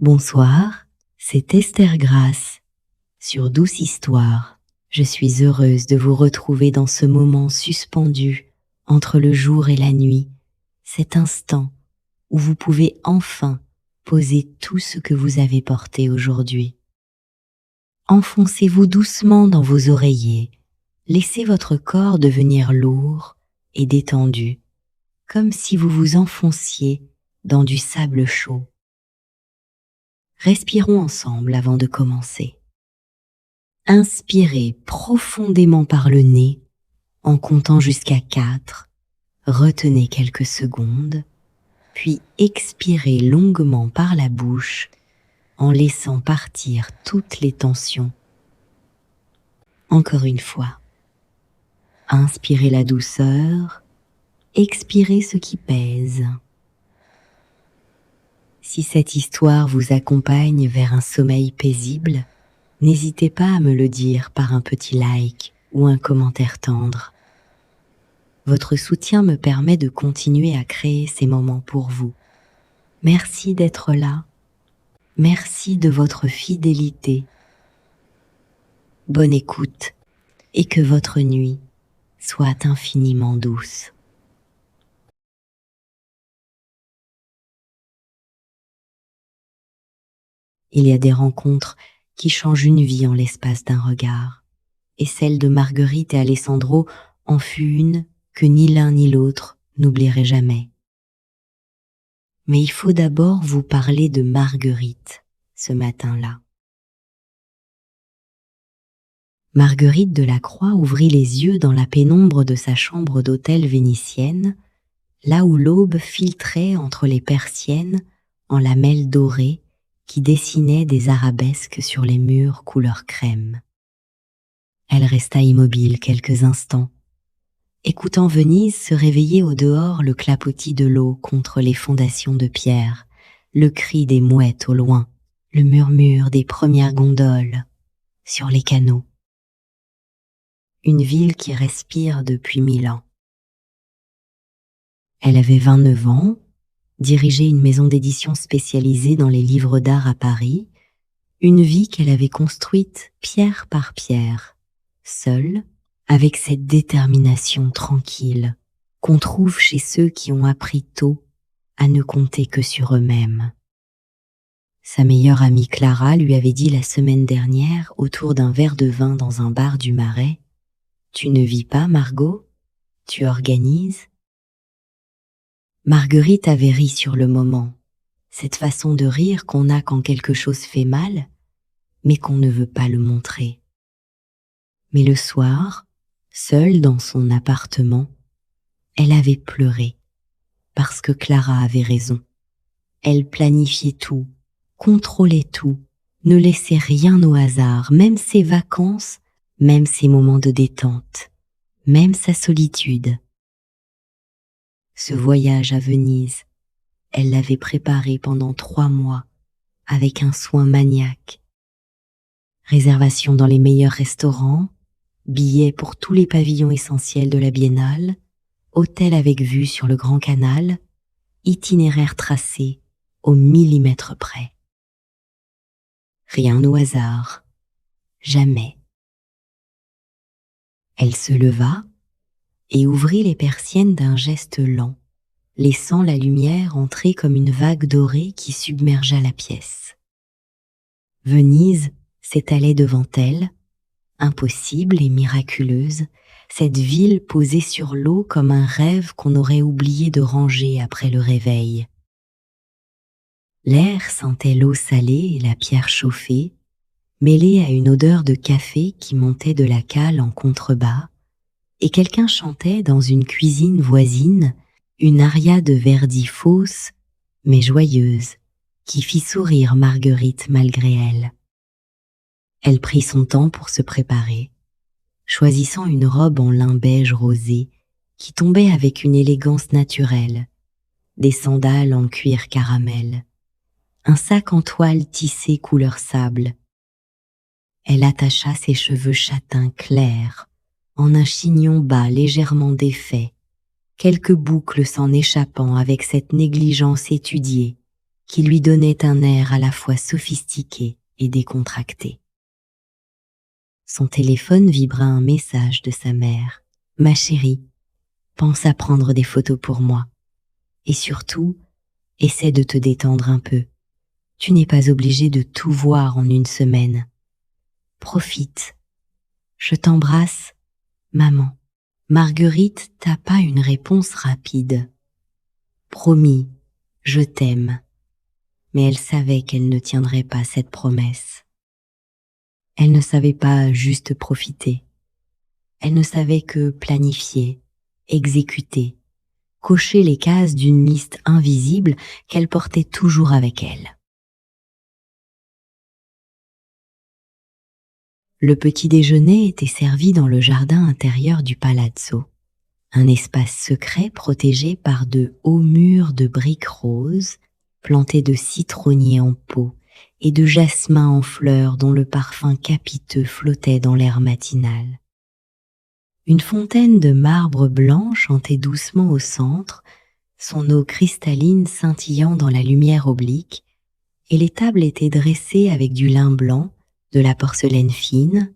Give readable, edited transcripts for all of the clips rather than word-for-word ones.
Bonsoir, c'est Esther Grace. Sur Douce Histoire, je suis heureuse de vous retrouver dans ce moment suspendu entre le jour et la nuit, cet instant où vous pouvez enfin poser tout ce que vous avez porté aujourd'hui. Enfoncez-vous doucement dans vos oreillers, laissez votre corps devenir lourd et détendu, comme si vous vous enfonciez dans du sable chaud. Respirons ensemble avant de commencer. Inspirez profondément par le nez en comptant jusqu'à 4, retenez quelques secondes, puis expirez longuement par la bouche en laissant partir toutes les tensions. Encore une fois, inspirez la douceur, expirez ce qui pèse. Si cette histoire vous accompagne vers un sommeil paisible, n'hésitez pas à me le dire par un petit like ou un commentaire tendre. Votre soutien me permet de continuer à créer ces moments pour vous. Merci d'être là. Merci de votre fidélité. Bonne écoute et que votre nuit soit infiniment douce. Il y a des rencontres qui changent une vie en l'espace d'un regard, et celle de Marguerite et Alessandro en fut une que ni l'un ni l'autre n'oublierait jamais. Mais il faut d'abord vous parler de Marguerite ce matin-là. Marguerite de la Croix ouvrit les yeux dans la pénombre de sa chambre d'hôtel vénitienne, là où l'aube filtrait entre les persiennes en lamelles dorées qui dessinaient des arabesques sur les murs couleur crème. Elle resta immobile quelques instants, écoutant Venise se réveiller au dehors le clapotis de l'eau contre les fondations de pierre, le cri des mouettes au loin, le murmure des premières gondoles sur les canaux. Une ville qui respire depuis 1000 ans. Elle avait 29 ans, dirigeait une maison d'édition spécialisée dans les livres d'art à Paris, une vie qu'elle avait construite pierre par pierre, seule, avec cette détermination tranquille qu'on trouve chez ceux qui ont appris tôt à ne compter que sur eux-mêmes. Sa meilleure amie Clara lui avait dit la semaine dernière, autour d'un verre de vin dans un bar du Marais, « Tu ne vis pas, Margot? Tu organises ?» Marguerite avait ri sur le moment, cette façon de rire qu'on a quand quelque chose fait mal, mais qu'on ne veut pas le montrer. Mais le soir, seule dans son appartement, elle avait pleuré, parce que Clara avait raison. Elle planifiait tout, contrôlait tout, ne laissait rien au hasard, même ses vacances, même ses moments de détente, même sa solitude. Ce voyage à Venise, elle l'avait préparé pendant 3 mois, avec un soin maniaque. Réservation dans les meilleurs restaurants, billets pour tous les pavillons essentiels de la Biennale, hôtel avec vue sur le Grand Canal, itinéraire tracé au millimètre près. Rien au hasard, jamais. Elle se leva et ouvrit les persiennes d'un geste lent, laissant la lumière entrer comme une vague dorée qui submergea la pièce. Venise s'étalait devant elle, impossible et miraculeuse, cette ville posée sur l'eau comme un rêve qu'on aurait oublié de ranger après le réveil. L'air sentait l'eau salée et la pierre chauffée, mêlée à une odeur de café qui montait de la cale en contrebas, et quelqu'un chantait dans une cuisine voisine une aria de Verdi fausse, mais joyeuse, qui fit sourire Marguerite malgré elle. Elle prit son temps pour se préparer, choisissant une robe en lin beige rosé qui tombait avec une élégance naturelle, des sandales en cuir caramel, un sac en toile tissé couleur sable. Elle attacha ses cheveux châtains clairs en un chignon bas légèrement défait, quelques boucles s'en échappant avec cette négligence étudiée qui lui donnait un air à la fois sophistiqué et décontracté. Son téléphone vibra un message de sa mère. « Ma chérie, pense à prendre des photos pour moi. Et surtout, essaie de te détendre un peu. Tu n'es pas obligé de tout voir en une semaine. Profite. Je t'embrasse, maman. » Marguerite tapa une réponse rapide. Promis, je t'aime. Mais elle savait qu'elle ne tiendrait pas cette promesse. Elle ne savait pas juste profiter. Elle ne savait que planifier, exécuter, cocher les cases d'une liste invisible qu'elle portait toujours avec elle. Le petit déjeuner était servi dans le jardin intérieur du palazzo, un espace secret protégé par de hauts murs de briques roses, plantés de citronniers en pot et de jasmin en fleurs dont le parfum capiteux flottait dans l'air matinal. Une fontaine de marbre blanc chantait doucement au centre, son eau cristalline scintillant dans la lumière oblique, et les tables étaient dressées avec du lin blanc, de la porcelaine fine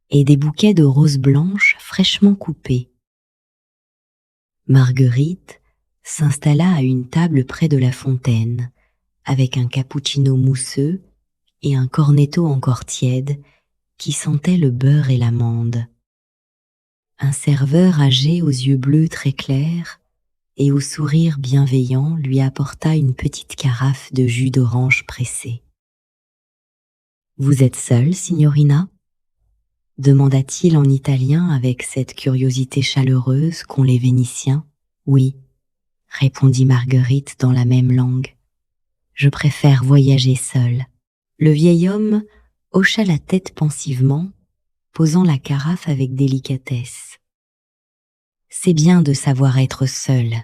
et des bouquets de roses blanches fraîchement coupées. Marguerite s'installa à une table près de la fontaine, avec un cappuccino mousseux et un cornetto encore tiède qui sentait le beurre et l'amande. Un serveur âgé aux yeux bleus très clairs et au sourire bienveillant lui apporta une petite carafe de jus d'orange pressé. « Vous êtes seule, signorina ?» demanda-t-il en italien avec cette curiosité chaleureuse qu'ont les Vénitiens. « Oui, » répondit Marguerite dans la même langue. « Je préfère voyager seule. » Le vieil homme hocha la tête pensivement, posant la carafe avec délicatesse. « C'est bien de savoir être seul, »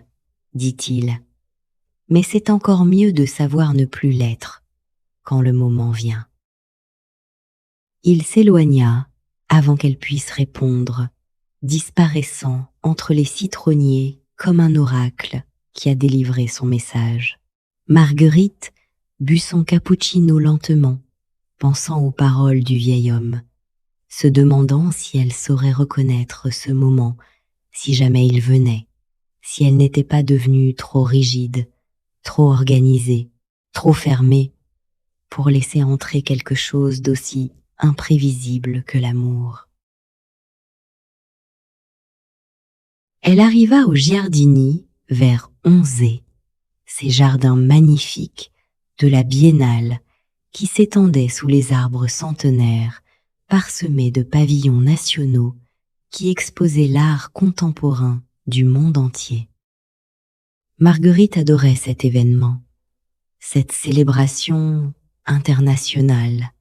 dit-il, « mais c'est encore mieux de savoir ne plus l'être quand le moment vient. » Il s'éloigna avant qu'elle puisse répondre, disparaissant entre les citronniers comme un oracle qui a délivré son message. Marguerite but son cappuccino lentement, pensant aux paroles du vieil homme, se demandant si elle saurait reconnaître ce moment, si jamais il venait, si elle n'était pas devenue trop rigide, trop organisée, trop fermée, pour laisser entrer quelque chose d'aussi imprévisible que l'amour. Elle arriva au Giardini vers 11h, ces jardins magnifiques de la Biennale qui s'étendaient sous les arbres centenaires parsemés de pavillons nationaux qui exposaient l'art contemporain du monde entier. Marguerite adorait cet événement, cette célébration internationale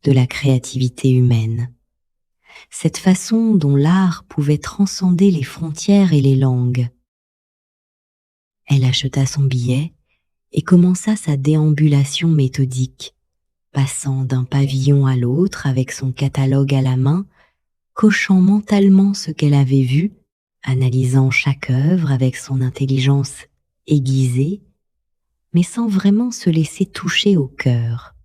de la créativité humaine, cette façon dont l'art pouvait transcender les frontières et les langues. Elle acheta son billet et commença sa déambulation méthodique, passant d'un pavillon à l'autre avec son catalogue à la main, cochant mentalement ce qu'elle avait vu, analysant chaque œuvre avec son intelligence aiguisée, mais sans vraiment se laisser toucher au cœur.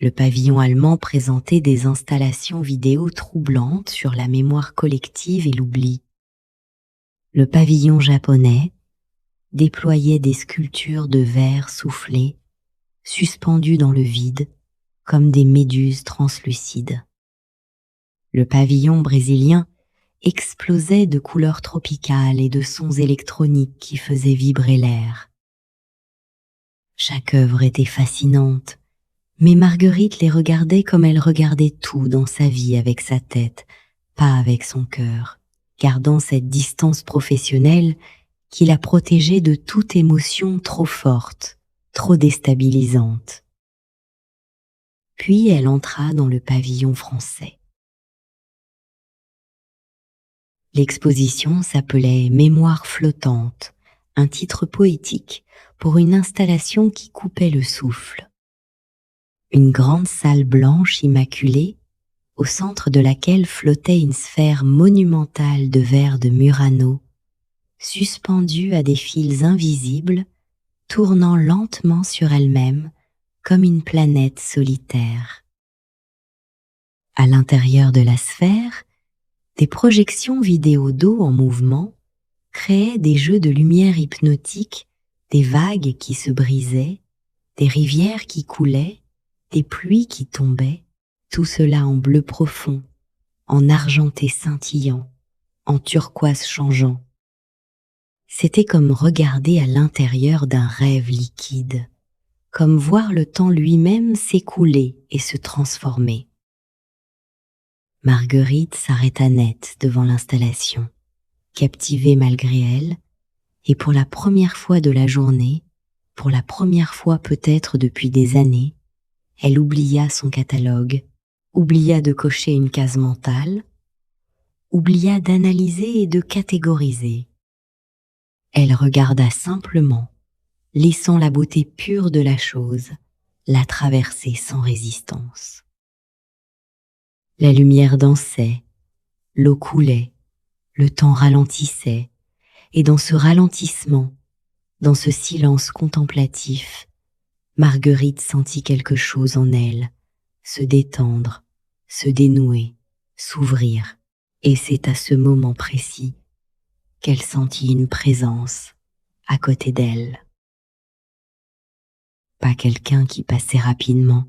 Le pavillon allemand présentait des installations vidéo troublantes sur la mémoire collective et l'oubli. Le pavillon japonais déployait des sculptures de verre soufflé, suspendues dans le vide, comme des méduses translucides. Le pavillon brésilien explosait de couleurs tropicales et de sons électroniques qui faisaient vibrer l'air. Chaque œuvre était fascinante, mais Marguerite les regardait comme elle regardait tout dans sa vie avec sa tête, pas avec son cœur, gardant cette distance professionnelle qui la protégeait de toute émotion trop forte, trop déstabilisante. Puis elle entra dans le pavillon français. L'exposition s'appelait « Mémoire flottante », un titre poétique pour une installation qui coupait le souffle. Une grande salle blanche immaculée, au centre de laquelle flottait une sphère monumentale de verre de Murano, suspendue à des fils invisibles tournant lentement sur elle-même comme une planète solitaire. À l'intérieur de la sphère, des projections vidéo d'eau en mouvement créaient des jeux de lumière hypnotiques, des vagues qui se brisaient, des rivières qui coulaient, des pluies qui tombaient, tout cela en bleu profond, en argenté scintillant, en turquoise changeant. C'était comme regarder à l'intérieur d'un rêve liquide, comme voir le temps lui-même s'écouler et se transformer. Marguerite s'arrêta net devant l'installation, captivée malgré elle, et pour la première fois de la journée, pour la première fois peut-être depuis des années, elle oublia son catalogue, oublia de cocher une case mentale, oublia d'analyser et de catégoriser. Elle regarda simplement, laissant la beauté pure de la chose la traverser sans résistance. La lumière dansait, l'eau coulait, le temps ralentissait, et dans ce ralentissement, dans ce silence contemplatif, Marguerite sentit quelque chose en elle se détendre, se dénouer, s'ouvrir, et c'est à ce moment précis qu'elle sentit une présence à côté d'elle. Pas quelqu'un qui passait rapidement,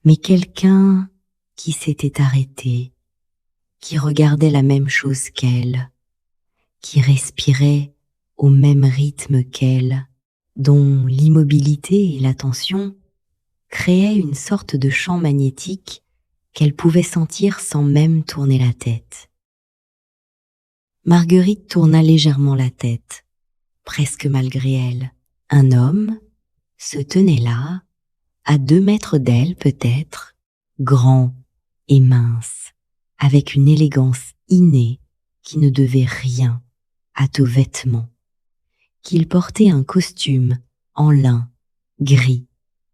mais quelqu'un qui s'était arrêté, qui regardait la même chose qu'elle, qui respirait au même rythme qu'elle, dont l'immobilité et l'attention créaient une sorte de champ magnétique qu'elle pouvait sentir sans même tourner la tête. Marguerite tourna légèrement la tête, presque malgré elle. Un homme se tenait là, à 2 mètres d'elle peut-être, grand et mince, avec une élégance innée qui ne devait rien à tous vêtements, qu'il portait un costume en lin, gris,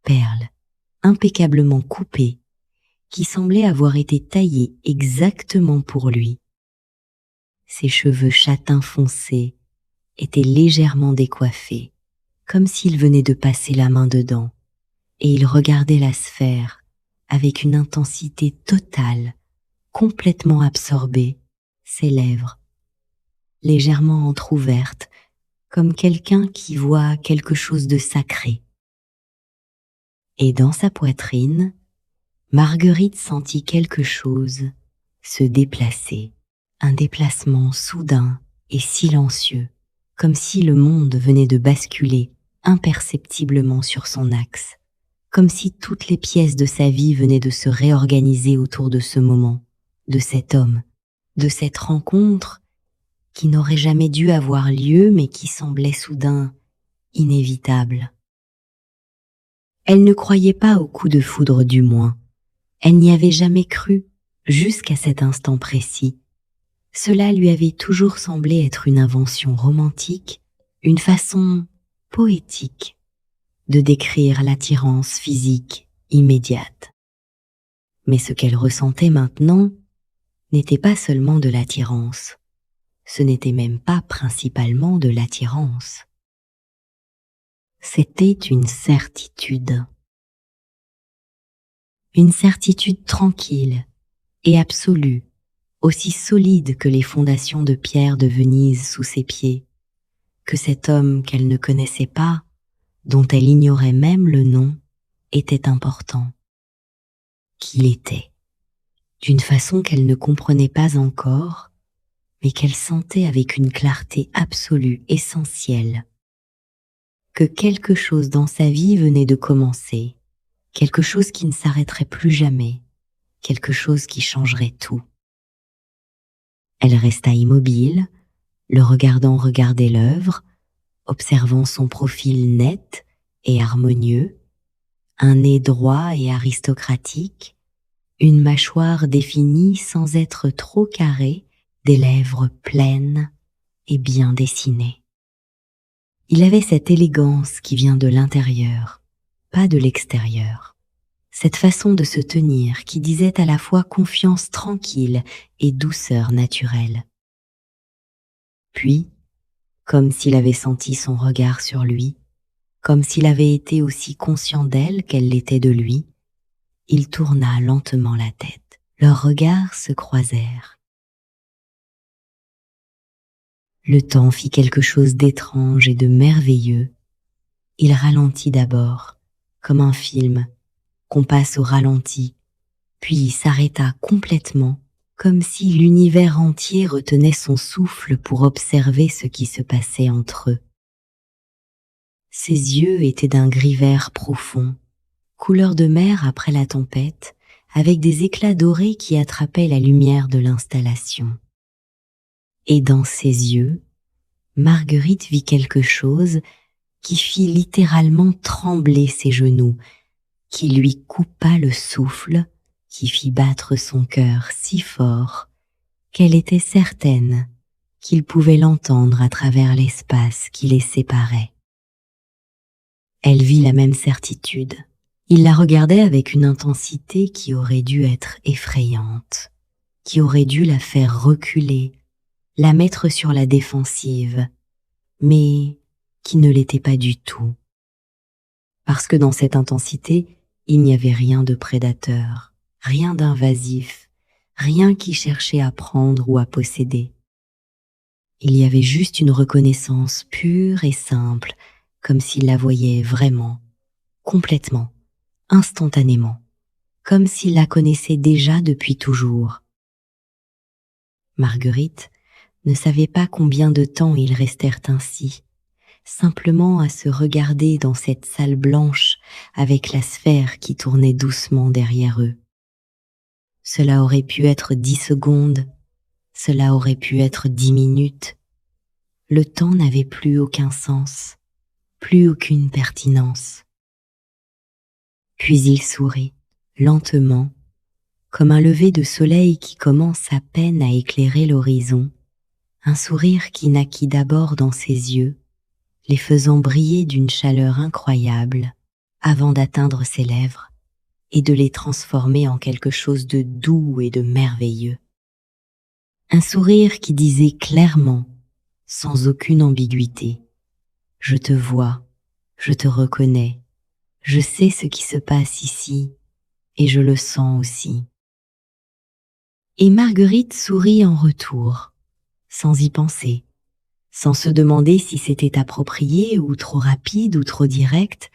perle, impeccablement coupé, qui semblait avoir été taillé exactement pour lui. Ses cheveux châtains foncés étaient légèrement décoiffés, comme s'il venait de passer la main dedans, et il regardait la sphère avec une intensité totale, complètement absorbée, ses lèvres légèrement entr'ouvertes, comme quelqu'un qui voit quelque chose de sacré. Et dans sa poitrine, Marguerite sentit quelque chose se déplacer, un déplacement soudain et silencieux, comme si le monde venait de basculer imperceptiblement sur son axe, comme si toutes les pièces de sa vie venaient de se réorganiser autour de ce moment, de cet homme, de cette rencontre qui n'aurait jamais dû avoir lieu mais qui semblait soudain inévitable. Elle ne croyait pas au coup de foudre du moins. Elle n'y avait jamais cru jusqu'à cet instant précis. Cela lui avait toujours semblé être une invention romantique, une façon poétique de décrire l'attirance physique immédiate. Mais ce qu'elle ressentait maintenant n'était pas seulement de l'attirance, ce n'était même pas principalement de l'attirance. C'était une certitude tranquille et absolue, aussi solide que les fondations de pierre de Venise sous ses pieds, que cet homme qu'elle ne connaissait pas, dont elle ignorait même le nom, était important, qu'il était, d'une façon qu'elle ne comprenait pas encore, mais qu'elle sentait avec une clarté absolue, essentielle, que quelque chose dans sa vie venait de commencer, quelque chose qui ne s'arrêterait plus jamais, quelque chose qui changerait tout. Elle resta immobile, le regardant regarder l'œuvre, observant son profil net et harmonieux, un nez droit et aristocratique, une mâchoire définie sans être trop carrée, des lèvres pleines et bien dessinées. Il avait cette élégance qui vient de l'intérieur, pas de l'extérieur. Cette façon de se tenir qui disait à la fois confiance tranquille et douceur naturelle. Puis, comme s'il avait senti son regard sur lui, Comme s'il avait été aussi conscient d'elle qu'elle l'était de lui, il tourna lentement la tête. Leurs regards se croisèrent. Le temps fit quelque chose d'étrange et de merveilleux. Il ralentit d'abord, comme un film, qu'on passe au ralenti, puis s'arrêta complètement, comme si l'univers entier retenait son souffle pour observer ce qui se passait entre eux. Ses yeux étaient d'un gris vert profond, couleur de mer après la tempête, avec des éclats dorés qui attrapaient la lumière de l'installation. Et dans ses yeux, Marguerite vit quelque chose qui fit littéralement trembler ses genoux, qui lui coupa le souffle, qui fit battre son cœur si fort qu'elle était certaine qu'il pouvait l'entendre à travers l'espace qui les séparait. Elle vit la même certitude. Il la regardait avec une intensité qui aurait dû être effrayante, qui aurait dû la faire reculer, la mettre sur la défensive, mais qui ne l'était pas du tout. Parce que dans cette intensité, il n'y avait rien de prédateur, rien d'invasif, rien qui cherchait à prendre ou à posséder. Il y avait juste une reconnaissance pure et simple, comme s'il la voyait vraiment, complètement, instantanément, comme s'il la connaissait déjà depuis toujours. Marguerite ne savait pas combien de temps ils restèrent ainsi, simplement à se regarder dans cette salle blanche avec la sphère qui tournait doucement derrière eux. Cela aurait pu être 10 secondes, cela aurait pu être 10 minutes. Le temps n'avait plus aucun sens, plus aucune pertinence. Puis il sourit, lentement, comme un lever de soleil qui commence à peine à éclairer l'horizon, un sourire qui naquit d'abord dans ses yeux, les faisant briller d'une chaleur incroyable, avant d'atteindre ses lèvres et de les transformer en quelque chose de doux et de merveilleux. Un sourire qui disait clairement, sans aucune ambiguïté, « Je te vois, je te reconnais, je sais ce qui se passe ici, et je le sens aussi. » Et Marguerite sourit en retour, sans y penser, sans se demander si c'était approprié ou trop rapide ou trop direct,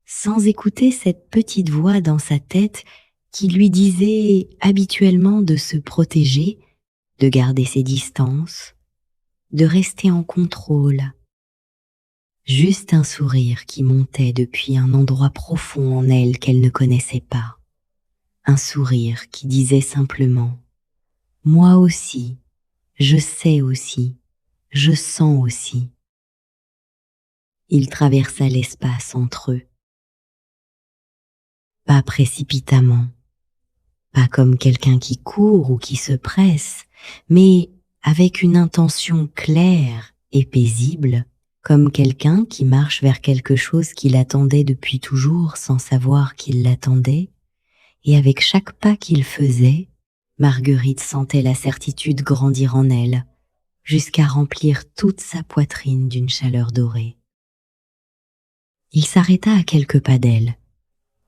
sans écouter cette petite voix dans sa tête qui lui disait habituellement de se protéger, de garder ses distances, de rester en contrôle. Juste un sourire qui montait depuis un endroit profond en elle qu'elle ne connaissait pas. Un sourire qui disait simplement « Moi aussi, je sais aussi, je sens aussi. » Il traversa l'espace entre eux. Pas précipitamment, pas comme quelqu'un qui court ou qui se presse, mais avec une intention claire et paisible, comme quelqu'un qui marche vers quelque chose qu'il attendait depuis toujours sans savoir qu'il l'attendait, et avec chaque pas qu'il faisait, Marguerite sentait la certitude grandir en elle, jusqu'à remplir toute sa poitrine d'une chaleur dorée. Il s'arrêta à quelques pas d'elle,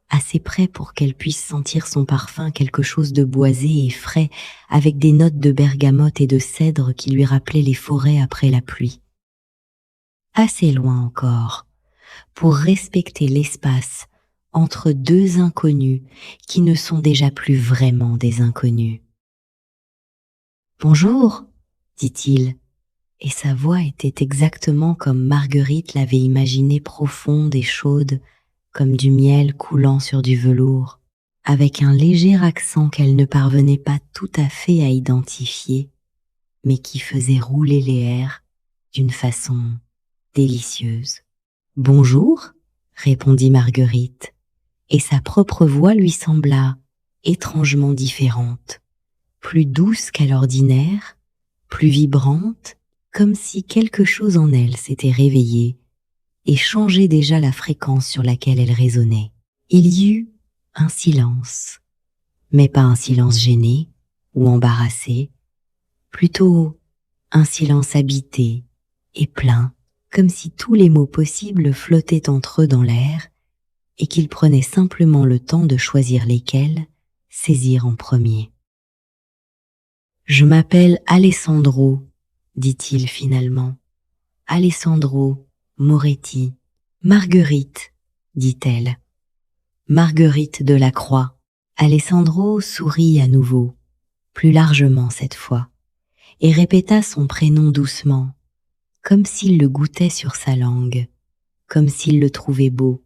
assez près pour qu'elle puisse sentir son parfum, quelque chose de boisé et frais, avec des notes de bergamote et de cèdre qui lui rappelaient les forêts après la pluie. Assez loin encore, pour respecter l'espace entre deux inconnus qui ne sont déjà plus vraiment des inconnus. « Bonjour », dit-il, et sa voix était exactement comme Marguerite l'avait imaginée, profonde et chaude, comme du miel coulant sur du velours, avec un léger accent qu'elle ne parvenait pas tout à fait à identifier, mais qui faisait rouler les airs d'une façon délicieuse. « Bonjour », répondit Marguerite, et sa propre voix lui sembla étrangement différente, plus douce qu'à l'ordinaire, plus vibrante, comme si quelque chose en elle s'était réveillé et changeait déjà la fréquence sur laquelle elle résonnait. Il y eut un silence, mais pas un silence gêné ou embarrassé, plutôt un silence habité et plein, comme si tous les mots possibles flottaient entre eux dans l'air et qu'il prenait simplement le temps de choisir lesquels saisir en premier. « Je m'appelle Alessandro, dit-il finalement. Alessandro Moretti. Marguerite, dit-elle. Marguerite de la Croix. » Alessandro sourit à nouveau, plus largement cette fois, et répéta son prénom doucement, comme s'il le goûtait sur sa langue, comme s'il le trouvait beau,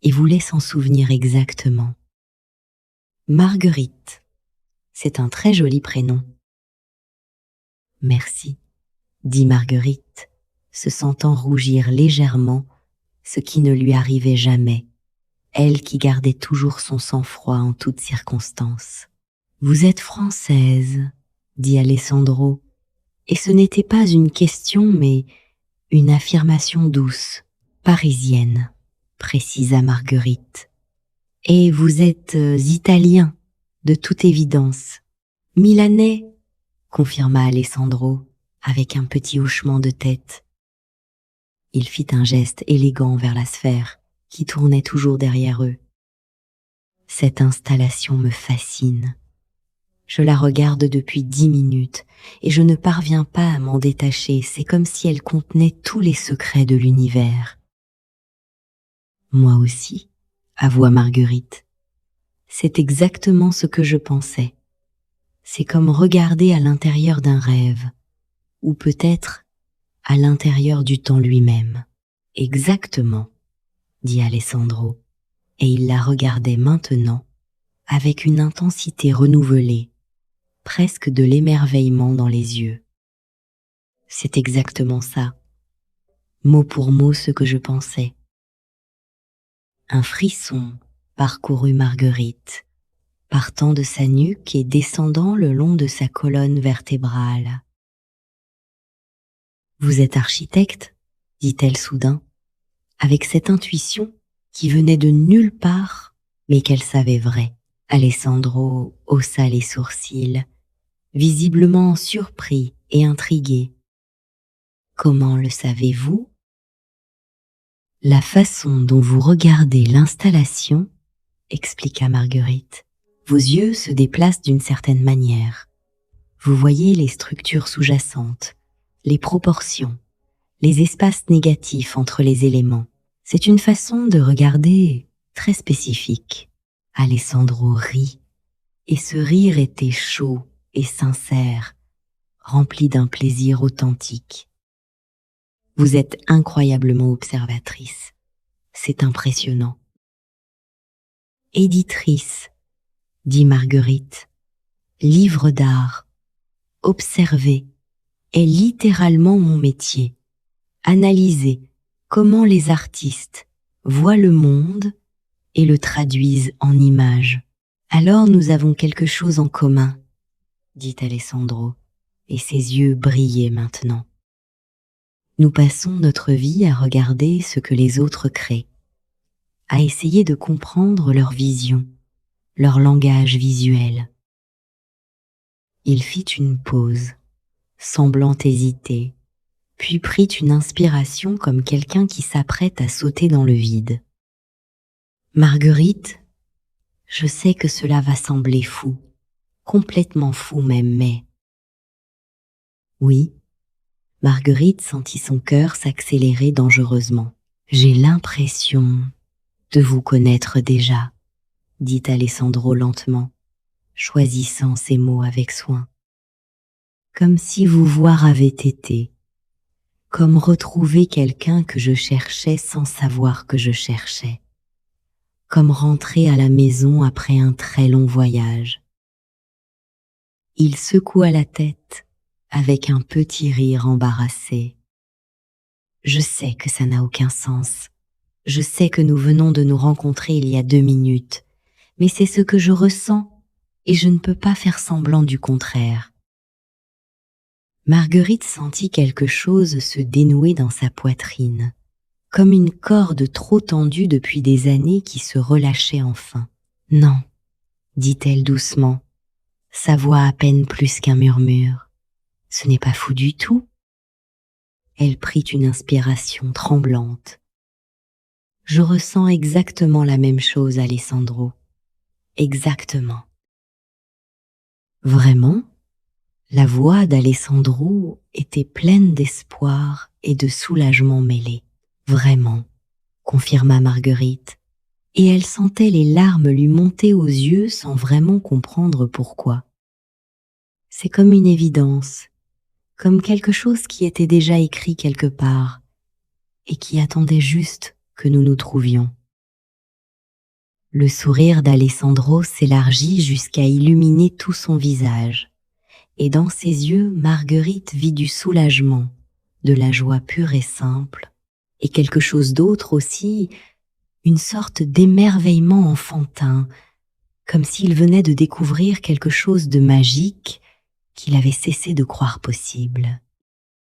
et voulait s'en souvenir exactement. Marguerite, c'est un très joli prénom. Merci, dit Marguerite, se sentant rougir légèrement, ce qui ne lui arrivait jamais, elle qui gardait toujours son sang-froid en toutes circonstances. Vous êtes française, dit Alessandro, et ce n'était pas une question mais une affirmation douce, parisienne, précisa Marguerite. Et vous êtes italien, de toute évidence. Milanais, confirma Alessandro, avec un petit hochement de tête. Il fit un geste élégant vers la sphère, qui tournait toujours derrière eux. Cette installation me fascine. Je la regarde depuis 10 minutes, et je ne parviens pas à m'en détacher, c'est comme si elle contenait tous les secrets de l'univers. Moi aussi, avoua Marguerite. C'est exactement ce que je pensais. C'est comme regarder à l'intérieur d'un rêve, ou peut-être à l'intérieur du temps lui-même. Exactement, dit Alessandro, et il la regardait maintenant avec une intensité renouvelée, presque de l'émerveillement dans les yeux. C'est exactement ça, mot pour mot ce que je pensais. Un frisson parcourut Marguerite, partant de sa nuque et descendant le long de sa colonne vertébrale. « Vous êtes architecte ?» dit-elle soudain, avec cette intuition qui venait de nulle part, mais qu'elle savait vraie. Alessandro haussa les sourcils, visiblement surpris et intrigué. « Comment le savez-vous » ? La façon dont vous regardez l'installation, expliqua Marguerite. Vos yeux se déplacent d'une certaine manière. Vous voyez les structures sous-jacentes, les proportions, les espaces négatifs entre les éléments. C'est une façon de regarder très spécifique. Alessandro rit, et ce rire était chaud et sincère, rempli d'un plaisir authentique. Vous êtes incroyablement observatrice. C'est impressionnant. Éditrice, dit Marguerite. Livre d'art, observer, est littéralement mon métier. Analyser comment les artistes voient le monde et le traduisent en images. Alors nous avons quelque chose en commun, dit Alessandro, et ses yeux brillaient maintenant. Nous passons notre vie à regarder ce que les autres créent, à essayer de comprendre leur vision, leur langage visuel. Il fit une pause, semblant hésiter, puis prit une inspiration comme quelqu'un qui s'apprête à sauter dans le vide. Marguerite, je sais que cela va sembler fou, complètement fou même, mais... Oui, Marguerite sentit son cœur s'accélérer dangereusement. J'ai l'impression de vous connaître déjà, dit Alessandro lentement, choisissant ses mots avec soin. Comme si vous voir avait été, comme retrouver quelqu'un que je cherchais sans savoir que je cherchais, comme rentrer à la maison après un très long voyage. Il secoua la tête avec un petit rire embarrassé. Je sais que ça n'a aucun sens. Je sais que nous venons de nous rencontrer il y a 2 minutes, mais c'est ce que je ressens et je ne peux pas faire semblant du contraire. Marguerite sentit quelque chose se dénouer dans sa poitrine, comme une corde trop tendue depuis des années qui se relâchait enfin. Non, dit-elle doucement, sa voix à peine plus qu'un murmure. Ce n'est pas fou du tout. Elle prit une inspiration tremblante. « Je ressens exactement la même chose, Alessandro. Exactement. » Vraiment, la voix d'Alessandro était pleine d'espoir et de soulagement mêlés. Vraiment, confirma Marguerite, et elle sentait les larmes lui monter aux yeux sans vraiment comprendre pourquoi. C'est comme une évidence, comme quelque chose qui était déjà écrit quelque part et qui attendait juste que nous nous trouvions. Le sourire d'Alessandro s'élargit jusqu'à illuminer tout son visage, et dans ses yeux, Marguerite vit du soulagement, de la joie pure et simple, et quelque chose d'autre aussi, une sorte d'émerveillement enfantin, comme s'il venait de découvrir quelque chose de magique qu'il avait cessé de croire possible.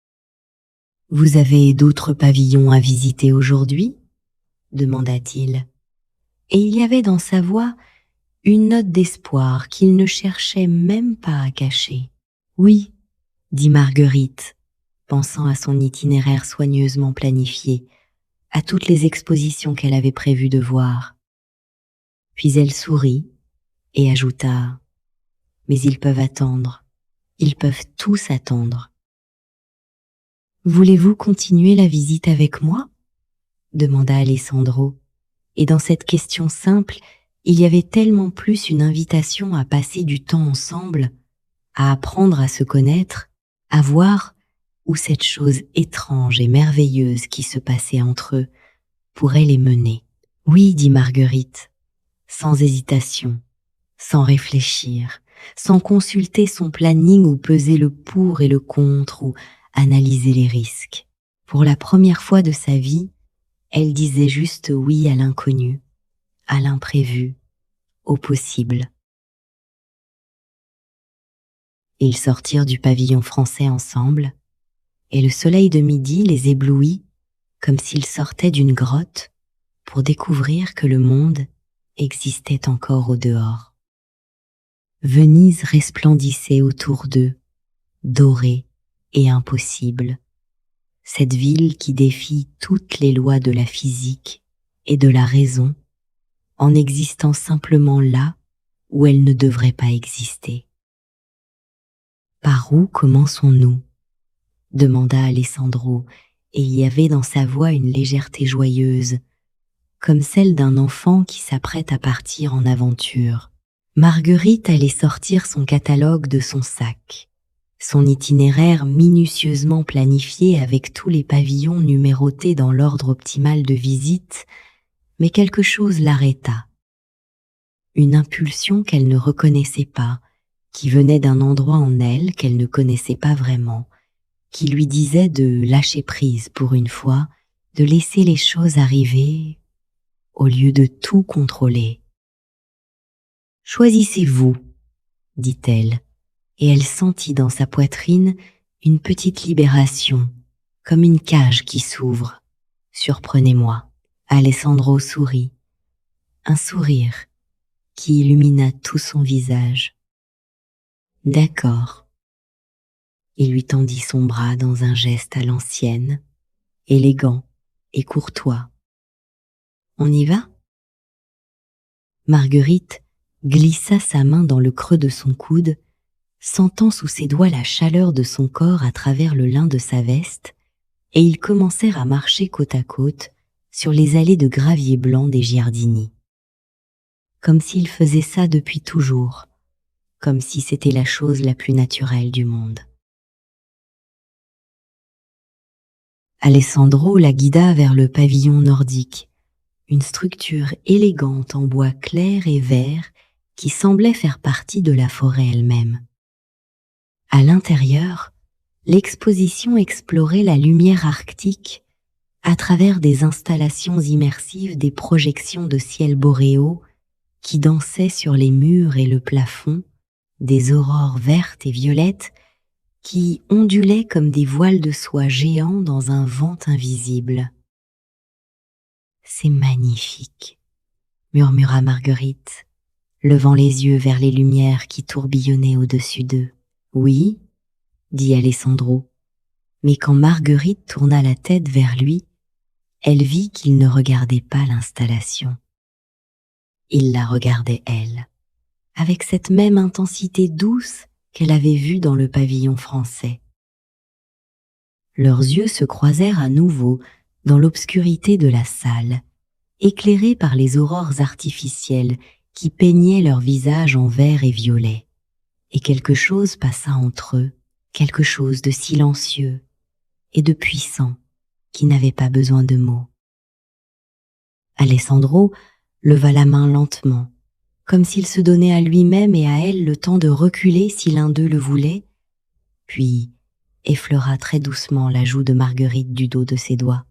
« Vous avez d'autres pavillons à visiter aujourd'hui ?» demanda-t-il. Et il y avait dans sa voix une note d'espoir qu'il ne cherchait même pas à cacher. « Oui, » dit Marguerite, pensant à son itinéraire soigneusement planifié, à toutes les expositions qu'elle avait prévu de voir. Puis elle sourit et ajouta « Mais ils peuvent attendre, ils peuvent tous attendre. »« Voulez-vous continuer la visite avec moi ?» demanda Alessandro. Et dans cette question simple, il y avait tellement plus une invitation à passer du temps ensemble, à apprendre à se connaître, à voir où cette chose étrange et merveilleuse qui se passait entre eux pourrait les mener. « Oui, » dit Marguerite, sans hésitation, sans réfléchir, sans consulter son planning ou peser le pour et le contre ou analyser les risques. Pour la première fois de sa vie, elle disait juste oui à l'inconnu, à l'imprévu, au possible. Ils sortirent du pavillon français ensemble, et le soleil de midi les éblouit comme s'ils sortaient d'une grotte pour découvrir que le monde existait encore au dehors. Venise resplendissait autour d'eux, dorée et impossible, cette ville qui défie toutes les lois de la physique et de la raison en existant simplement là où elle ne devrait pas exister. « Par où commençons-nous » demanda Alessandro, et il y avait dans sa voix une légèreté joyeuse, comme celle d'un enfant qui s'apprête à partir en aventure. Marguerite allait sortir son catalogue de son sac, son itinéraire minutieusement planifié avec tous les pavillons numérotés dans l'ordre optimal de visite, mais quelque chose l'arrêta. Une impulsion qu'elle ne reconnaissait pas, qui venait d'un endroit en elle qu'elle ne connaissait pas vraiment, qui lui disait de lâcher prise pour une fois, de laisser les choses arriver au lieu de tout contrôler. « Choisissez-vous, » dit-elle, et elle sentit dans sa poitrine une petite libération, comme une cage qui s'ouvre. « Surprenez-moi. » Alessandro sourit, un sourire qui illumina tout son visage. « D'accord. » Il lui tendit son bras dans un geste à l'ancienne, élégant et courtois. « On y va ?» Marguerite glissa sa main dans le creux de son coude, sentant sous ses doigts la chaleur de son corps à travers le lin de sa veste, et ils commencèrent à marcher côte à côte sur les allées de gravier blanc des Giardini. Comme s'ils faisaient ça depuis toujours, comme si c'était la chose la plus naturelle du monde. Alessandro la guida vers le pavillon nordique, une structure élégante en bois clair et vert qui semblait faire partie de la forêt elle-même. À l'intérieur, l'exposition explorait la lumière arctique à travers des installations immersives, des projections de ciels boréaux qui dansaient sur les murs et le plafond, des aurores vertes et violettes qui ondulaient comme des voiles de soie géants dans un vent invisible. « C'est magnifique » murmura Marguerite, levant les yeux vers les lumières qui tourbillonnaient au-dessus d'eux. « Oui » dit Alessandro, Mais quand Marguerite tourna la tête vers lui, elle vit qu'il ne regardait pas l'installation. Il la regardait elle, avec cette même intensité douce qu'elle avait vue dans le pavillon français. Leurs yeux se croisèrent à nouveau dans l'obscurité de la salle, éclairés par les aurores artificielles qui peignaient leurs visages en vert et violet. Et quelque chose passa entre eux, quelque chose de silencieux et de puissant qui n'avait pas besoin de mots. Alessandro leva la main lentement, comme s'il se donnait à lui-même et à elle le temps de reculer si l'un d'eux le voulait, puis effleura très doucement la joue de Marguerite du dos de ses doigts.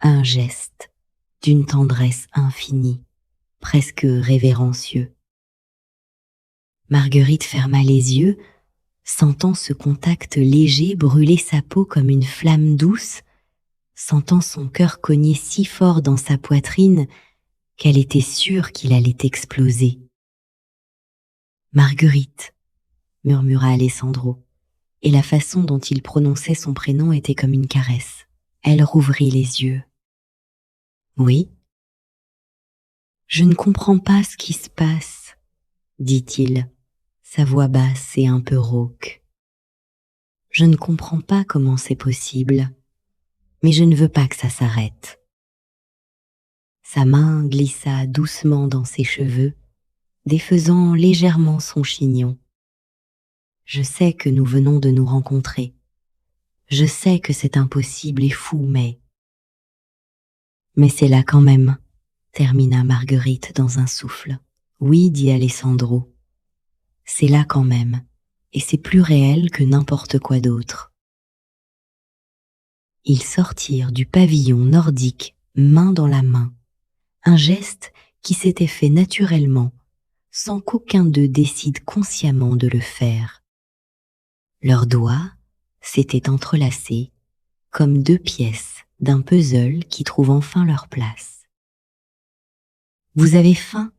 Un geste d'une tendresse infinie, presque révérencieux. Marguerite ferma les yeux, sentant ce contact léger brûler sa peau comme une flamme douce, sentant son cœur cogner si fort dans sa poitrine qu'elle était sûre qu'il allait exploser. « Marguerite » murmura Alessandro, et la façon dont il prononçait son prénom était comme une caresse. Elle rouvrit les yeux. « Oui ?»« Je ne comprends pas ce qui se passe, » dit-il, sa voix basse et un peu rauque. « Je ne comprends pas comment c'est possible, mais je ne veux pas que ça s'arrête. » Sa main glissa doucement dans ses cheveux, défaisant légèrement son chignon. « Je sais que nous venons de nous rencontrer. Je sais que c'est impossible et fou, mais... » « Mais c'est là quand même, » termina Marguerite dans un souffle. « Oui, dit Alessandro. C'est là quand même, et c'est plus réel que n'importe quoi d'autre. » Ils sortirent du pavillon nordique, main dans la main, un geste qui s'était fait naturellement, sans qu'aucun d'eux décide consciemment de le faire. Leurs doigts s'étaient entrelacés, comme deux pièces d'un puzzle qui trouve enfin leur place. « Vous avez faim ?»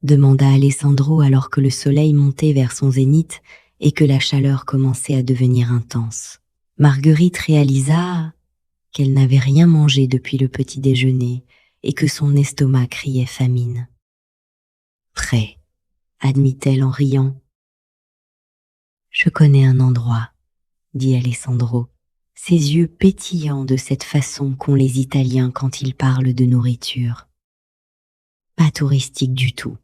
demanda Alessandro alors que le soleil montait vers son zénith et que la chaleur commençait à devenir intense. Marguerite réalisa qu'elle n'avait rien mangé depuis le petit déjeuner et que son estomac criait famine. « Très, » admit-elle en riant. « Je connais un endroit, » dit Alessandro, ses yeux pétillants de cette façon qu'ont les Italiens quand ils parlent de nourriture. Pas touristique du tout.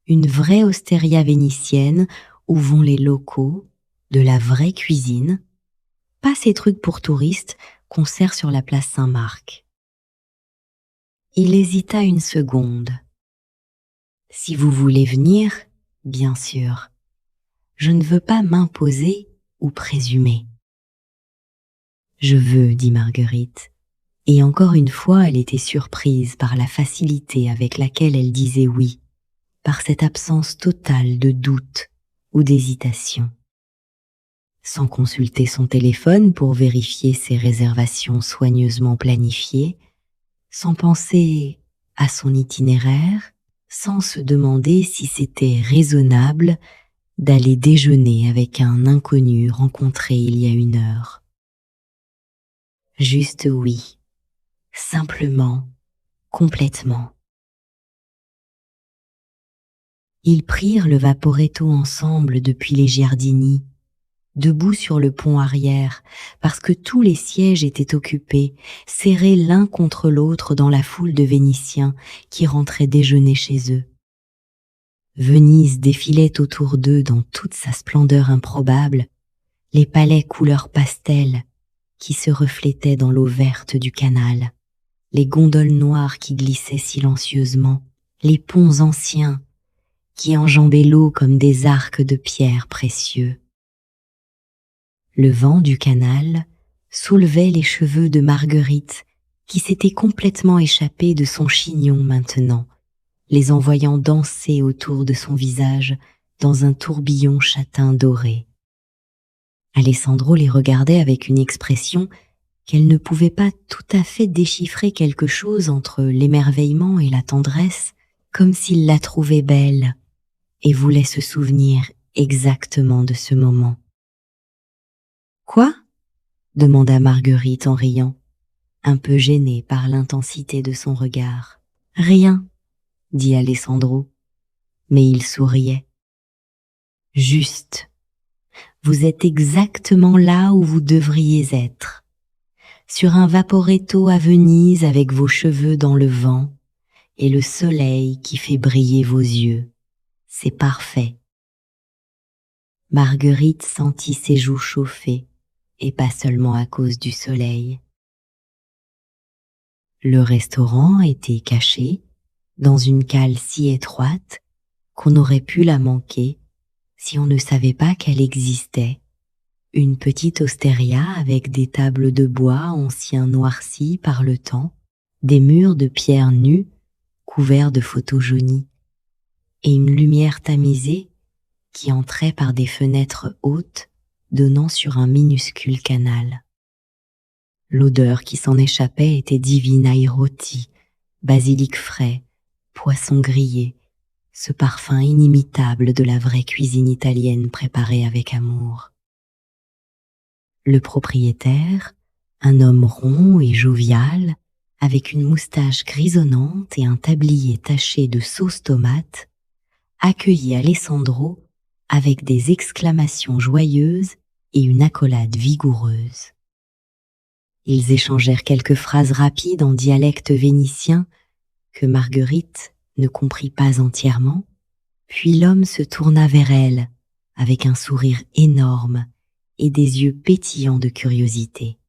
Une vraie osteria vénitienne où vont les locaux, de la vraie cuisine, pas ces trucs pour touristes qu'on sert sur la place Saint-Marc. Il hésita une seconde. « Si vous voulez venir, bien sûr. Je ne veux pas m'imposer ou présumer. »« Je veux, » dit Marguerite, et encore une fois elle était surprise par la facilité avec laquelle elle disait oui, par cette absence totale de doute ou d'hésitation. Sans consulter son téléphone pour vérifier ses réservations soigneusement planifiées, sans penser à son itinéraire, sans se demander si c'était raisonnable d'aller déjeuner avec un inconnu rencontré il y a 1 heure. Juste oui, simplement, complètement. Ils prirent le Vaporetto ensemble depuis les Giardini, debout sur le pont arrière, parce que tous les sièges étaient occupés, serrés l'un contre l'autre dans la foule de Vénitiens qui rentraient déjeuner chez eux. Venise défilait autour d'eux dans toute sa splendeur improbable, les palais couleur pastel qui se reflétaient dans l'eau verte du canal, les gondoles noires qui glissaient silencieusement, les ponts anciens qui enjambaient l'eau comme des arcs de pierre précieux. Le vent du canal soulevait les cheveux de Marguerite qui s'était complètement échappée de son chignon maintenant, les envoyant danser autour de son visage dans un tourbillon châtain doré. Alessandro les regardait avec une expression qu'elle ne pouvait pas tout à fait déchiffrer, quelque chose entre l'émerveillement et la tendresse, comme s'il la trouvait belle et voulait se souvenir exactement de ce moment. « Quoi ? demanda Marguerite en riant, un peu gênée par l'intensité de son regard. Rien, dit Alessandro, mais il souriait. Juste, vous êtes exactement là où vous devriez être, sur un vaporetto à Venise avec vos cheveux dans le vent et le soleil qui fait briller vos yeux. C'est parfait. Marguerite sentit ses joues chauffer, et pas seulement à cause du soleil. Le restaurant était caché dans une cale si étroite qu'on aurait pu la manquer si on ne savait pas qu'elle existait. Une petite ostéria avec des tables de bois anciens noircis par le temps, des murs de pierre nue couverts de photos jaunies, et une lumière tamisée qui entrait par des fenêtres hautes donnant sur un minuscule canal. L'odeur qui s'en échappait était divine à rôti, basilic frais, poisson grillé, ce parfum inimitable de la vraie cuisine italienne préparée avec amour. Le propriétaire, un homme rond et jovial, avec une moustache grisonnante et un tablier taché de sauce tomate, accueillit Alessandro avec des exclamations joyeuses et une accolade vigoureuse. Ils échangèrent quelques phrases rapides en dialecte vénitien que Marguerite ne comprit pas entièrement, puis l'homme se tourna vers elle avec un sourire énorme et des yeux pétillants de curiosité.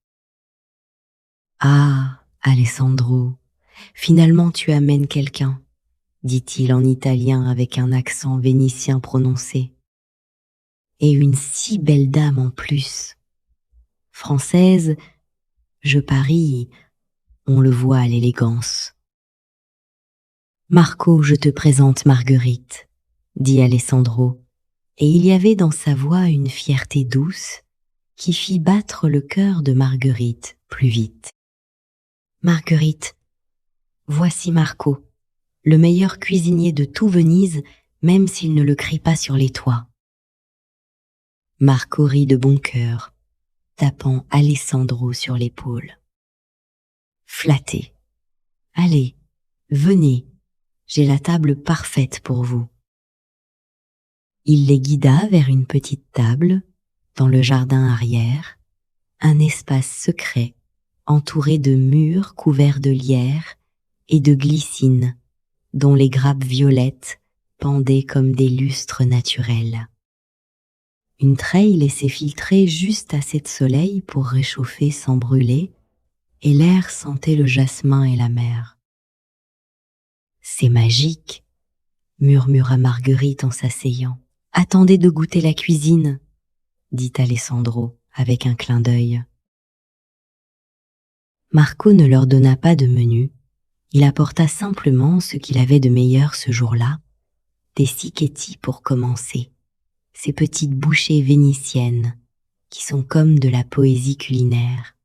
« Ah, Alessandro, finalement tu amènes quelqu'un, » dit-il en italien avec un accent vénitien prononcé. « Et une si belle dame en plus. Française, je parie, on le voit à l'élégance. »« Marco, je te présente Marguerite, » dit Alessandro, et il y avait dans sa voix une fierté douce qui fit battre le cœur de Marguerite plus vite. « Marguerite, voici Marco, le meilleur cuisinier de tout Venise, même s'il ne le crie pas sur les toits. » Marco rit de bon cœur, tapant Alessandro sur l'épaule. « Flatté. Allez, venez, j'ai la table parfaite pour vous. » Il les guida vers une petite table, dans le jardin arrière, un espace secret, entouré de murs couverts de lierre et de glycines, dont les grappes violettes pendaient comme des lustres naturels. Une treille laissait filtrer juste assez de soleil pour réchauffer sans brûler, et l'air sentait le jasmin et la mer. « C'est magique !» murmura Marguerite en s'asseyant. « Attendez de goûter la cuisine !» dit Alessandro avec un clin d'œil. Marco ne leur donna pas de menu, il apporta simplement ce qu'il avait de meilleur ce jour-là, des cicchetti pour commencer, ces petites bouchées vénitiennes qui sont comme de la poésie culinaire.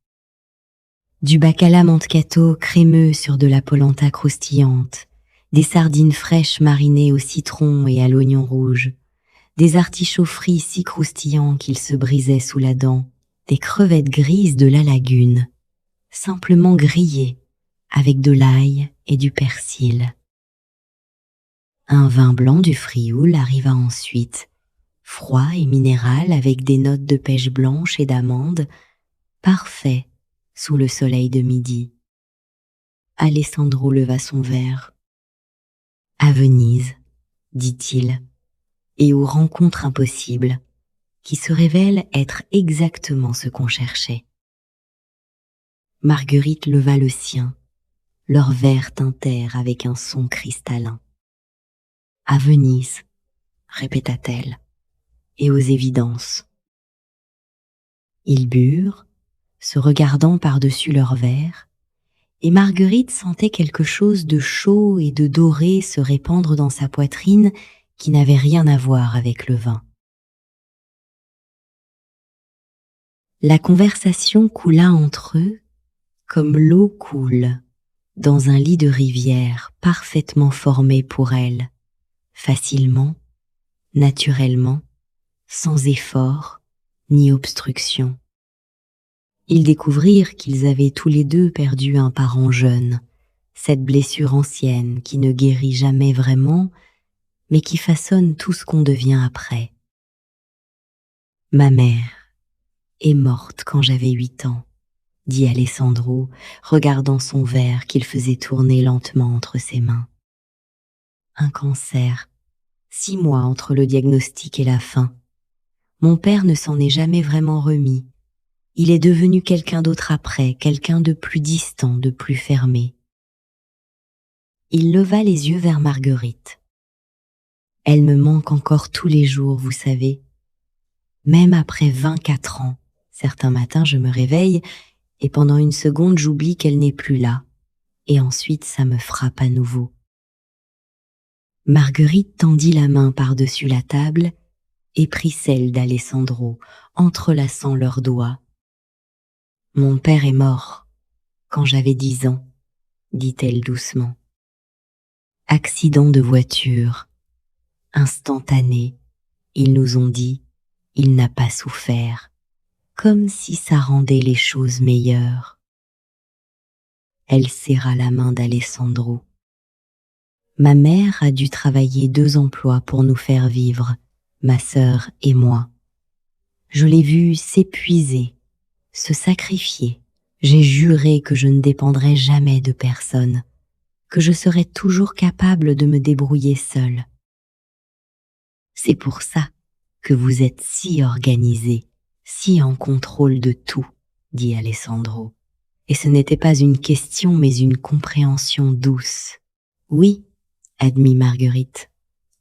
Du bacala mantecato crémeux sur de la polenta croustillante, des sardines fraîches marinées au citron et à l'oignon rouge, des artichauts frits si croustillants qu'ils se brisaient sous la dent, des crevettes grises de la lagune, simplement grillées, avec de l'ail et du persil. Un vin blanc du Frioul arriva ensuite, froid et minéral avec des notes de pêche blanche et d'amande, parfait sous le soleil de midi. Alessandro leva son verre. « À Venise, » dit-il, et aux rencontres impossibles, qui se révèlent être exactement ce qu'on cherchait. Marguerite leva le sien, leurs verres tintèrent avec un son cristallin. « À Venise, » répéta-t-elle, et aux évidences. Ils burent, se regardant par-dessus leurs verres, et Marguerite sentait quelque chose de chaud et de doré se répandre dans sa poitrine qui n'avait rien à voir avec le vin. La conversation coula entre eux comme l'eau coule dans un lit de rivière parfaitement formé pour elle, facilement, naturellement, sans effort ni obstruction. Ils découvrirent qu'ils avaient tous les deux perdu un parent jeune, cette blessure ancienne qui ne guérit jamais vraiment, mais qui façonne tout ce qu'on devient après. Ma mère est morte quand j'avais 8 ans, dit Alessandro, regardant son verre qu'il faisait tourner lentement entre ses mains. Un cancer, 6 mois entre le diagnostic et la fin. Mon père ne s'en est jamais vraiment remis. Il est devenu quelqu'un d'autre après, quelqu'un de plus distant, de plus fermé. Il leva les yeux vers Marguerite. Elle me manque encore tous les jours, vous savez. Même après 24 ans, certains matins je me réveille et pendant une seconde j'oublie qu'elle n'est plus là. Et ensuite ça me frappe à nouveau. Marguerite tendit la main par-dessus la table et prit celle d'Alessandro, entrelaçant leurs doigts. « Mon père est mort quand j'avais 10 ans, dit-elle doucement. Accident de voiture, instantané, ils nous ont dit, il n'a pas souffert, comme si ça rendait les choses meilleures. » Elle serra la main d'Alessandro. Ma mère a dû travailler 2 emplois pour nous faire vivre, ma sœur et moi. Je l'ai vue s'épuiser, se sacrifier. J'ai juré que je ne dépendrais jamais de personne, que je serais toujours capable de me débrouiller seule. C'est pour ça que vous êtes si organisée, si en contrôle de tout, dit Alessandro. Et ce n'était pas une question mais une compréhension douce. Oui, admit Marguerite,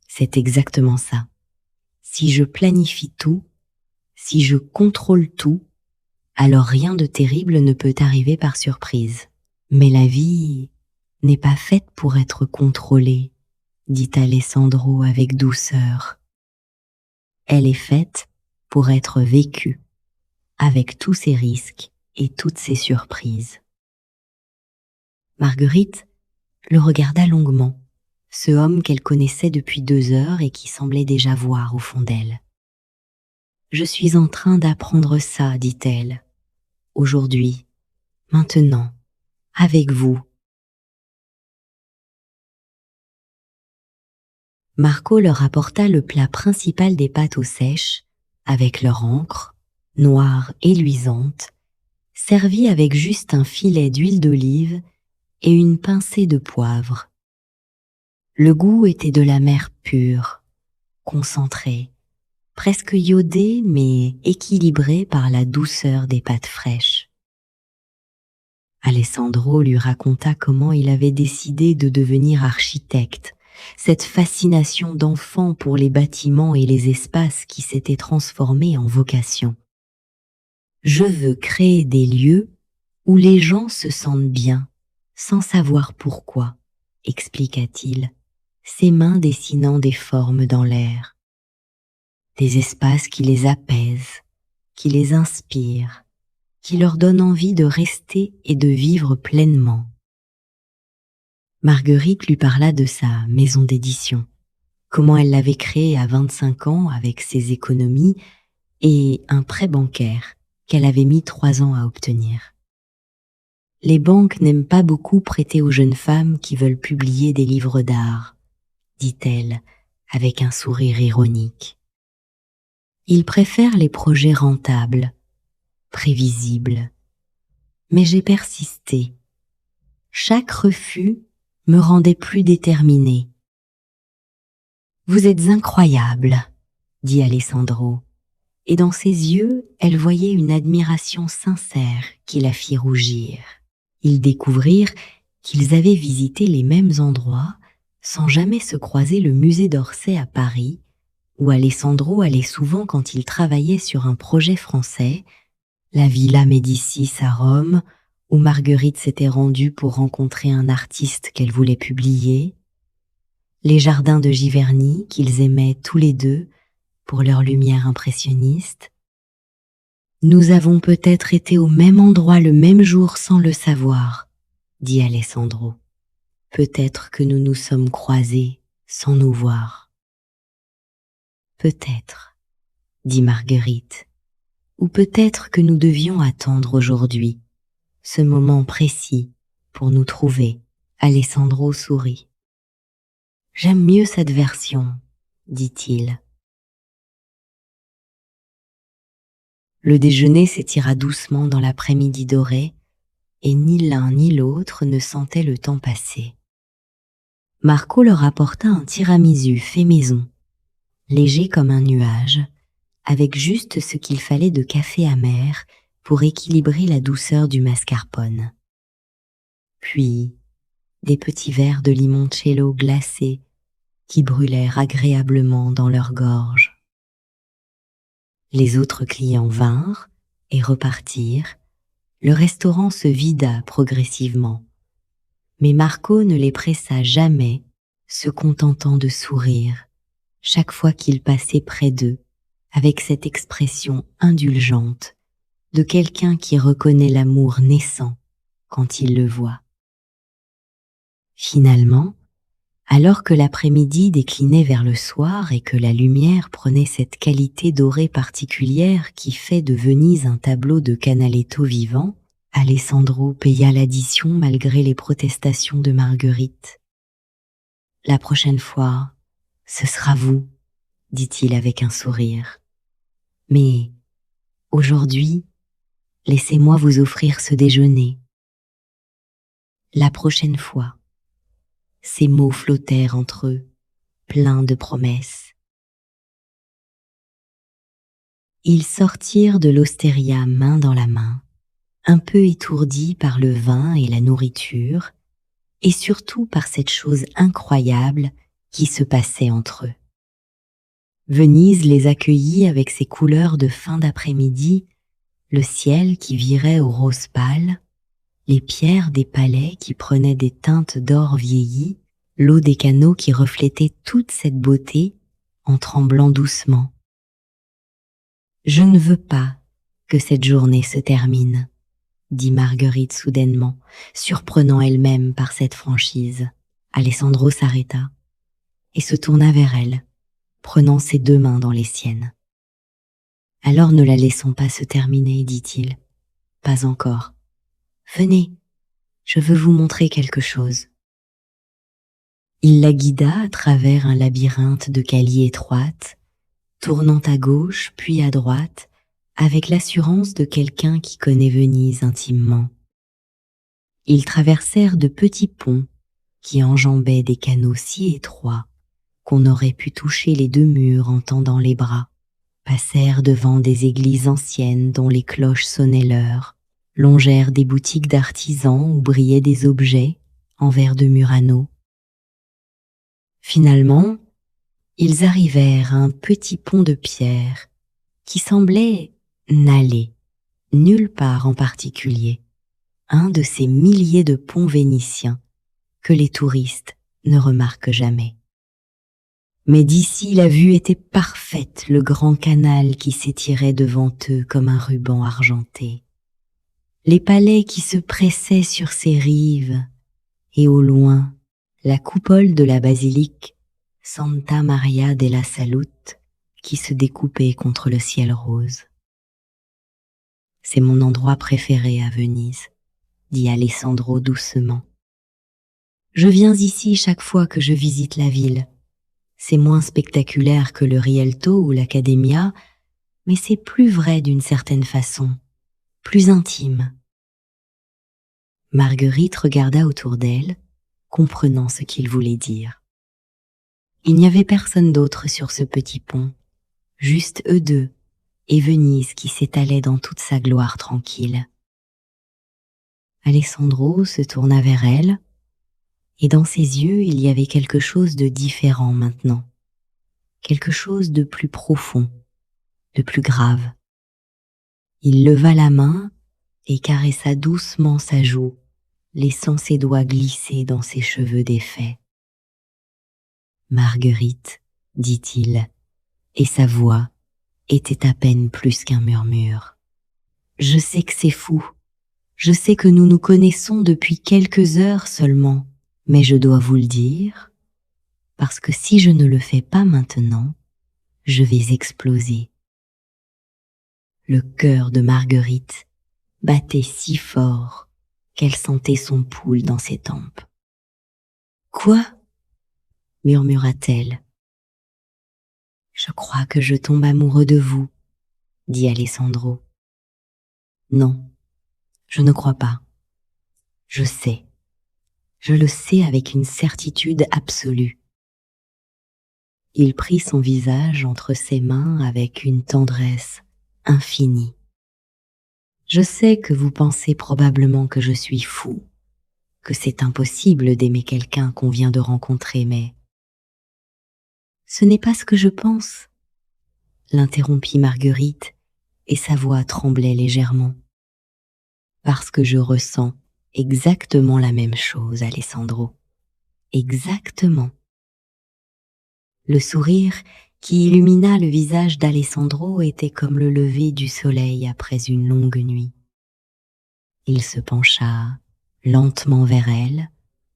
c'est exactement ça. Si je planifie tout, si je contrôle tout, alors rien de terrible ne peut arriver par surprise. Mais la vie n'est pas faite pour être contrôlée, dit Alessandro avec douceur. Elle est faite pour être vécue, avec tous ses risques et toutes ses surprises. Marguerite le regarda longuement, ce homme qu'elle connaissait depuis 2 heures et qui semblait déjà voir au fond d'elle. « Je suis en train d'apprendre ça, dit-elle. Aujourd'hui, maintenant, avec vous. » Marco leur apporta le plat principal des pâtes aux sèches, avec leur encre, noire et luisante, servie avec juste un filet d'huile d'olive et une pincée de poivre. Le goût était de la mer pure, concentré, presque iodé mais équilibré par la douceur des pâtes fraîches. Alessandro lui raconta comment il avait décidé de devenir architecte, cette fascination d'enfant pour les bâtiments et les espaces qui s'était transformée en vocation. « Je veux créer des lieux où les gens se sentent bien, sans savoir pourquoi, » expliqua-t-il, ses mains dessinant des formes dans l'air. Des espaces qui les apaisent, qui les inspirent, qui leur donnent envie de rester et de vivre pleinement. Marguerite lui parla de sa maison d'édition, comment elle l'avait créée à 25 ans avec ses économies et un prêt bancaire qu'elle avait mis 3 ans à obtenir. Les banques n'aiment pas beaucoup prêter aux jeunes femmes qui veulent publier des livres d'art, dit-elle avec un sourire ironique. Ils préfèrent les projets rentables, prévisibles. Mais j'ai persisté. Chaque refus me rendait plus déterminée. « Vous êtes incroyable, » dit Alessandro, et dans ses yeux, elle voyait une admiration sincère qui la fit rougir. Ils découvrirent qu'ils avaient visité les mêmes endroits sans jamais se croiser le musée d'Orsay à Paris, où Alessandro allait souvent quand il travaillait sur un projet français, la Villa Médicis à Rome, où Marguerite s'était rendue pour rencontrer un artiste qu'elle voulait publier, les jardins de Giverny qu'ils aimaient tous les deux pour leur lumière impressionniste. « Nous avons peut-être été au même endroit le même jour sans le savoir, » dit Alessandro. « Peut-être que nous nous sommes croisés sans nous voir. » « Peut-être, » dit Marguerite. Ou peut-être que nous devions attendre aujourd'hui, ce moment précis, pour nous trouver. Alessandro sourit. J'aime mieux cette version, dit-il. Le déjeuner s'étira doucement dans l'après-midi doré, et ni l'un ni l'autre ne sentaient le temps passer. Marco leur apporta un tiramisu fait maison, léger comme un nuage, avec juste ce qu'il fallait de café amer pour équilibrer la douceur du mascarpone. Puis, des petits verres de limoncello glacé qui brûlèrent agréablement dans leur gorge. Les autres clients vinrent et repartirent. Le restaurant se vida progressivement, mais Marco ne les pressa jamais, se contentant de sourire chaque fois qu'il passait près d'eux, avec cette expression indulgente de quelqu'un qui reconnaît l'amour naissant quand il le voit. Finalement, alors que l'après-midi déclinait vers le soir et que la lumière prenait cette qualité dorée particulière qui fait de Venise un tableau de Canaletto vivant, Alessandro paya l'addition malgré les protestations de Marguerite. « La prochaine fois, ce sera vous, » dit-il avec un sourire. « Mais aujourd'hui, laissez-moi vous offrir ce déjeuner. » La prochaine fois. Ces mots flottèrent entre eux, pleins de promesses. Ils sortirent de l'Osteria main dans la main, un peu étourdis par le vin et la nourriture, et surtout par cette chose incroyable qui se passait entre eux. Venise les accueillit avec ses couleurs de fin d'après-midi, le ciel qui virait au rose pâle, les pierres des palais qui prenaient des teintes d'or vieilli, l'eau des canaux qui reflétait toute cette beauté en tremblant doucement. « Je ne veux pas que cette journée se termine, » dit Marguerite soudainement, surprenant elle-même par cette franchise. Alessandro s'arrêta et se tourna vers elle, prenant ses deux mains dans les siennes. « Alors ne la laissons pas se terminer, dit-il. « Pas encore. Venez, je veux vous montrer quelque chose. » Il la guida à travers un labyrinthe de caillies étroites, tournant à gauche puis à droite, avec l'assurance de quelqu'un qui connaît Venise intimement. Ils traversèrent de petits ponts qui enjambaient des canaux si étroits qu'on aurait pu toucher les deux murs en tendant les bras, passèrent devant des églises anciennes dont les cloches sonnaient l'heure, longèrent des boutiques d'artisans où brillaient des objets en verre de Murano. Finalement, ils arrivèrent à un petit pont de pierre qui semblait n'aller nulle part en particulier, un de ces milliers de ponts vénitiens que les touristes ne remarquent jamais. Mais d'ici la vue était parfaite, le grand canal qui s'étirait devant eux comme un ruban argenté, les palais qui se pressaient sur ses rives, et au loin, la coupole de la basilique Santa Maria della Salute qui se découpait contre le ciel rose. « C'est mon endroit préféré à Venise, » dit Alessandro doucement. « Je viens ici chaque fois que je visite la ville. C'est moins spectaculaire que le Rialto ou l'Accademia, mais c'est plus vrai d'une certaine façon, plus intime. » Marguerite regarda autour d'elle, comprenant ce qu'il voulait dire. Il n'y avait personne d'autre sur ce petit pont, juste eux deux, et Venise qui s'étalait dans toute sa gloire tranquille. Alessandro se tourna vers elle, et dans ses yeux il y avait quelque chose de différent maintenant, quelque chose de plus profond, de plus grave. Il leva la main et caressa doucement sa joue, laissant ses doigts glisser dans ses cheveux défaits. « Marguerite, » dit-il, et sa voix était à peine plus qu'un murmure. « Je sais que c'est fou, je sais que nous nous connaissons depuis quelques heures seulement, mais je dois vous le dire, parce que si je ne le fais pas maintenant, je vais exploser. » Le cœur de Marguerite battait si fort qu'elle sentait son pouls dans ses tempes. « Quoi ?» murmura-t-elle. « Je crois que je tombe amoureux de vous, » dit Alessandro. « Non, je ne crois pas. Je sais. Je le sais avec une certitude absolue. » Il prit son visage entre ses mains avec une tendresse infinie. « Je sais que vous pensez probablement que je suis fou, que c'est impossible d'aimer quelqu'un qu'on vient de rencontrer, mais ce n'est pas ce que je pense, » l'interrompit Marguerite, et sa voix tremblait légèrement. « Parce que je ressens exactement la même chose, Alessandro. Exactement. » Le sourire qui illumina le visage d'Alessandro était comme le lever du soleil après une longue nuit. Il se pencha lentement vers elle,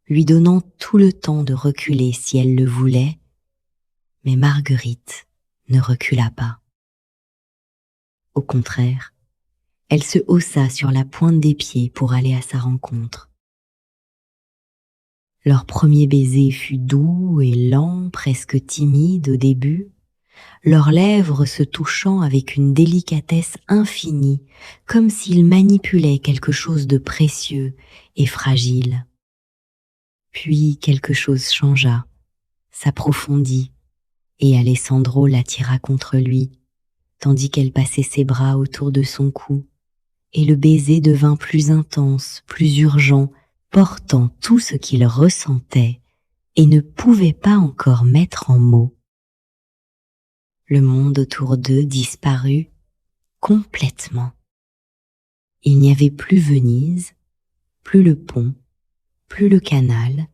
lui donnant tout le temps de reculer si elle le voulait, mais Marguerite ne recula pas. Au contraire, elle se haussa sur la pointe des pieds pour aller à sa rencontre. Leur premier baiser fut doux et lent, presque timide au début, leurs lèvres se touchant avec une délicatesse infinie, comme s'ils manipulaient quelque chose de précieux et fragile. Puis quelque chose changea, s'approfondit, et Alessandro l'attira contre lui, tandis qu'elle passait ses bras autour de son cou, et le baiser devint plus intense, plus urgent, portant tout ce qu'il ressentait et ne pouvait pas encore mettre en mots. Le monde autour d'eux disparut complètement. Il n'y avait plus Venise, plus le pont, plus le canal,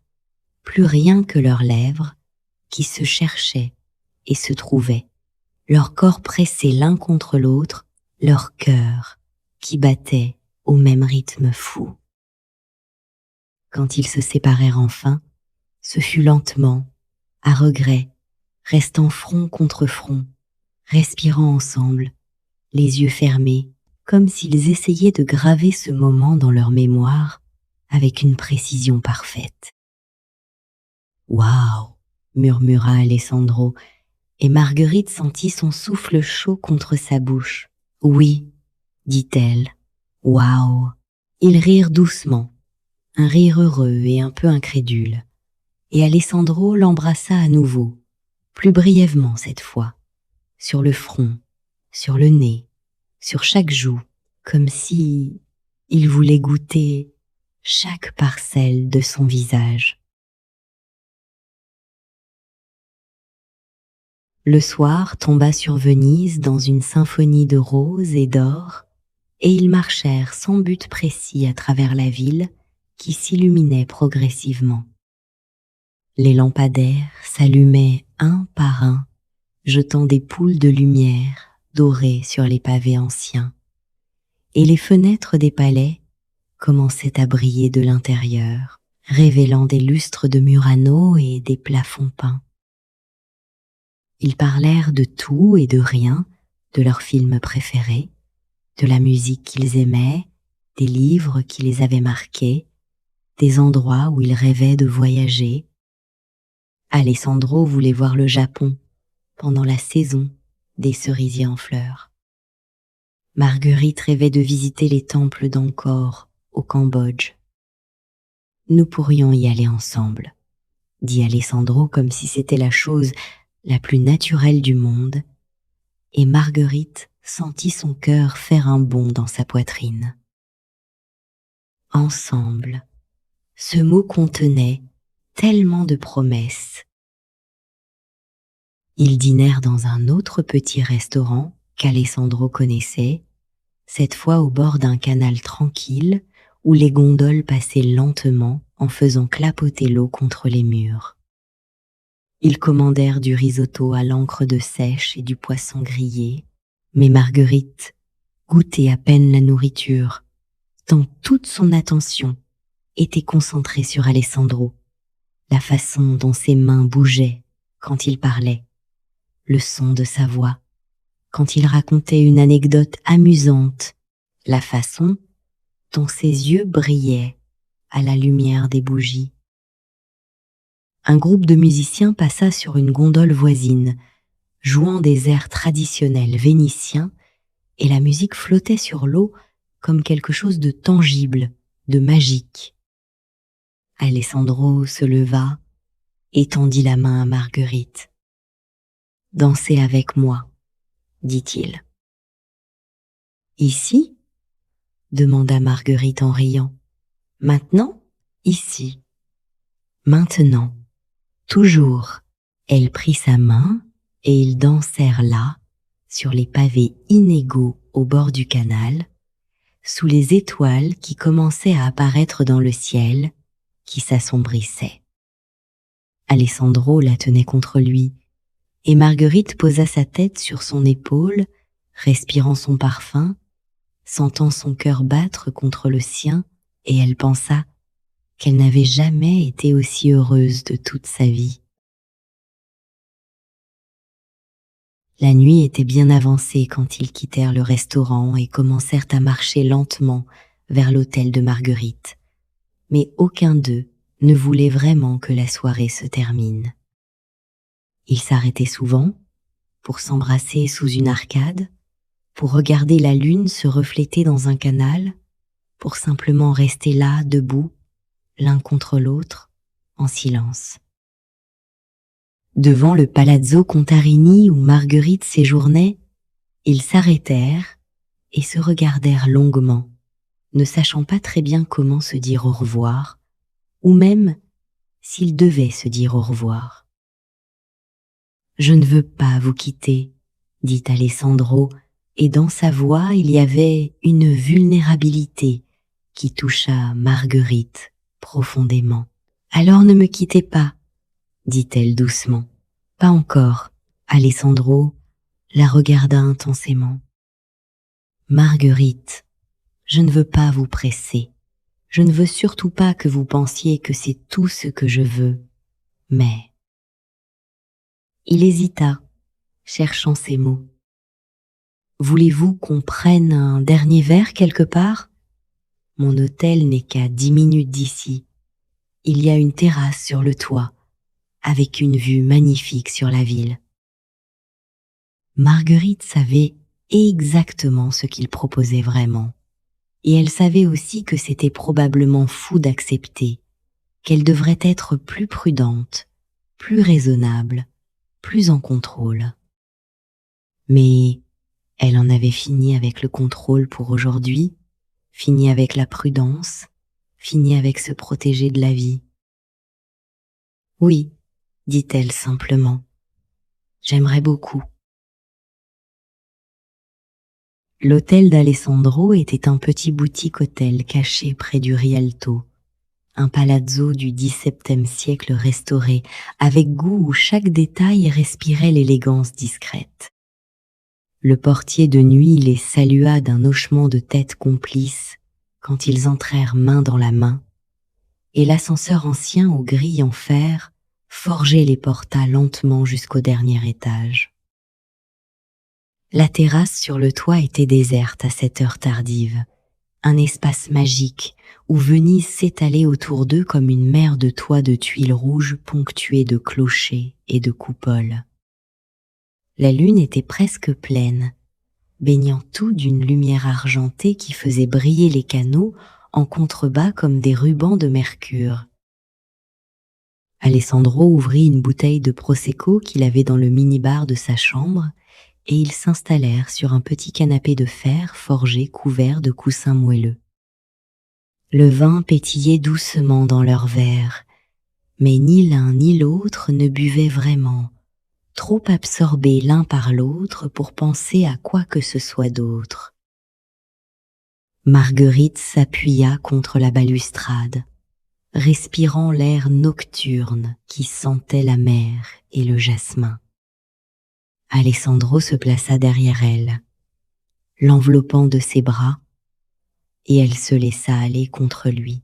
plus rien que leurs lèvres qui se cherchaient et se trouvaient, leurs corps pressés l'un contre l'autre, leurs cœurs qui battaient au même rythme fou. Quand ils se séparèrent enfin, ce fut lentement, à regret, restant front contre front, respirant ensemble, les yeux fermés, comme s'ils essayaient de graver ce moment dans leur mémoire avec une précision parfaite. « Waouh !» murmura Alessandro, et Marguerite sentit son souffle chaud contre sa bouche. « Oui !» dit-elle. « Waouh !» Ils rirent doucement, un rire heureux et un peu incrédule, et Alessandro l'embrassa à nouveau, plus brièvement cette fois, sur le front, sur le nez, sur chaque joue, comme si il voulait goûter chaque parcelle de son visage. Le soir tomba sur Venise dans une symphonie de roses et d'or, et ils marchèrent sans but précis à travers la ville qui s'illuminait progressivement. Les lampadaires s'allumaient un par un, jetant des poules de lumière dorées sur les pavés anciens, et les fenêtres des palais commençaient à briller de l'intérieur, révélant des lustres de Murano et des plafonds peints. Ils parlèrent de tout et de rien, de leurs films préférés, de la musique qu'ils aimaient, des livres qui les avaient marqués, des endroits où ils rêvaient de voyager. Alessandro voulait voir le Japon pendant la saison des cerisiers en fleurs. Marguerite rêvait de visiter les temples d'Angkor au Cambodge. « Nous pourrions y aller ensemble », dit Alessandro comme si c'était la chose la plus naturelle du monde, et Marguerite sentit son cœur faire un bond dans sa poitrine. Ensemble, ce mot contenait tellement de promesses. Ils dînèrent dans un autre petit restaurant qu'Alessandro connaissait, cette fois au bord d'un canal tranquille où les gondoles passaient lentement en faisant clapoter l'eau contre les murs. Ils commandèrent du risotto à l'encre de sèche et du poisson grillé, mais Marguerite goûtait à peine la nourriture, tant toute son attention était concentrée sur Alessandro, la façon dont ses mains bougeaient quand il parlait, le son de sa voix, quand il racontait une anecdote amusante, la façon dont ses yeux brillaient à la lumière des bougies. Un groupe de musiciens passa sur une gondole voisine, jouant des airs traditionnels vénitiens, et la musique flottait sur l'eau comme quelque chose de tangible, de magique. Alessandro se leva et tendit la main à Marguerite. « Dansez avec moi », dit-il. « Ici ?» demanda Marguerite en riant. « Maintenant, ici. Maintenant. » Toujours. Elle prit sa main et ils dansèrent là, sur les pavés inégaux au bord du canal, sous les étoiles qui commençaient à apparaître dans le ciel, qui s'assombrissait. Alessandro la tenait contre lui, et Marguerite posa sa tête sur son épaule, respirant son parfum, sentant son cœur battre contre le sien, et elle pensa qu'elle n'avait jamais été aussi heureuse de toute sa vie. La nuit était bien avancée quand ils quittèrent le restaurant et commencèrent à marcher lentement vers l'hôtel de Marguerite. Mais aucun d'eux ne voulait vraiment que la soirée se termine. Ils s'arrêtaient souvent pour s'embrasser sous une arcade, pour regarder la lune se refléter dans un canal, pour simplement rester là, debout, l'un contre l'autre, en silence. Devant le Palazzo Contarini où Marguerite séjournait, ils s'arrêtèrent et se regardèrent longuement, ne sachant pas très bien comment se dire au revoir, ou même s'ils devaient se dire au revoir. « Je ne veux pas vous quitter », dit Alessandro, et dans sa voix il y avait une vulnérabilité qui toucha Marguerite profondément. « Alors ne me quittez pas », dit-elle doucement. « Pas encore. » Alessandro la regarda intensément. « Marguerite, je ne veux pas vous presser. Je ne veux surtout pas que vous pensiez que c'est tout ce que je veux. Mais... » Il hésita, cherchant ses mots. « Voulez-vous qu'on prenne un dernier verre quelque part ? Mon hôtel n'est qu'à 10 minutes d'ici. Il y a une terrasse sur le toit, avec une vue magnifique sur la ville. » Marguerite savait exactement ce qu'il proposait vraiment, et elle savait aussi que c'était probablement fou d'accepter, qu'elle devrait être plus prudente, plus raisonnable, plus en contrôle. Mais elle en avait fini avec le contrôle pour aujourd'hui, fini avec la prudence, fini avec se protéger de la vie. « Oui, » dit-elle simplement, « j'aimerais beaucoup. » L'hôtel d'Alessandro était un petit boutique-hôtel caché près du Rialto, un palazzo du XVIIe siècle restauré, avec goût où chaque détail respirait l'élégance discrète. Le portier de nuit les salua d'un hochement de tête complice quand ils entrèrent main dans la main, et l'ascenseur ancien aux grilles en fer forgeait les porta lentement jusqu'au dernier étage. La terrasse sur le toit était déserte à cette heure tardive, un espace magique où Venise s'étalait autour d'eux comme une mer de toits de tuiles rouges ponctuées de clochers et de coupoles. La lune était presque pleine, baignant tout d'une lumière argentée qui faisait briller les canaux en contrebas comme des rubans de mercure. Alessandro ouvrit une bouteille de Prosecco qu'il avait dans le minibar de sa chambre, et ils s'installèrent sur un petit canapé de fer forgé couvert de coussins moelleux. Le vin pétillait doucement dans leurs verres, mais ni l'un ni l'autre ne buvaient vraiment, trop absorbés l'un par l'autre pour penser à quoi que ce soit d'autre. Marguerite s'appuya contre la balustrade, respirant l'air nocturne qui sentait la mer et le jasmin. Alessandro se plaça derrière elle, l'enveloppant de ses bras, et elle se laissa aller contre lui,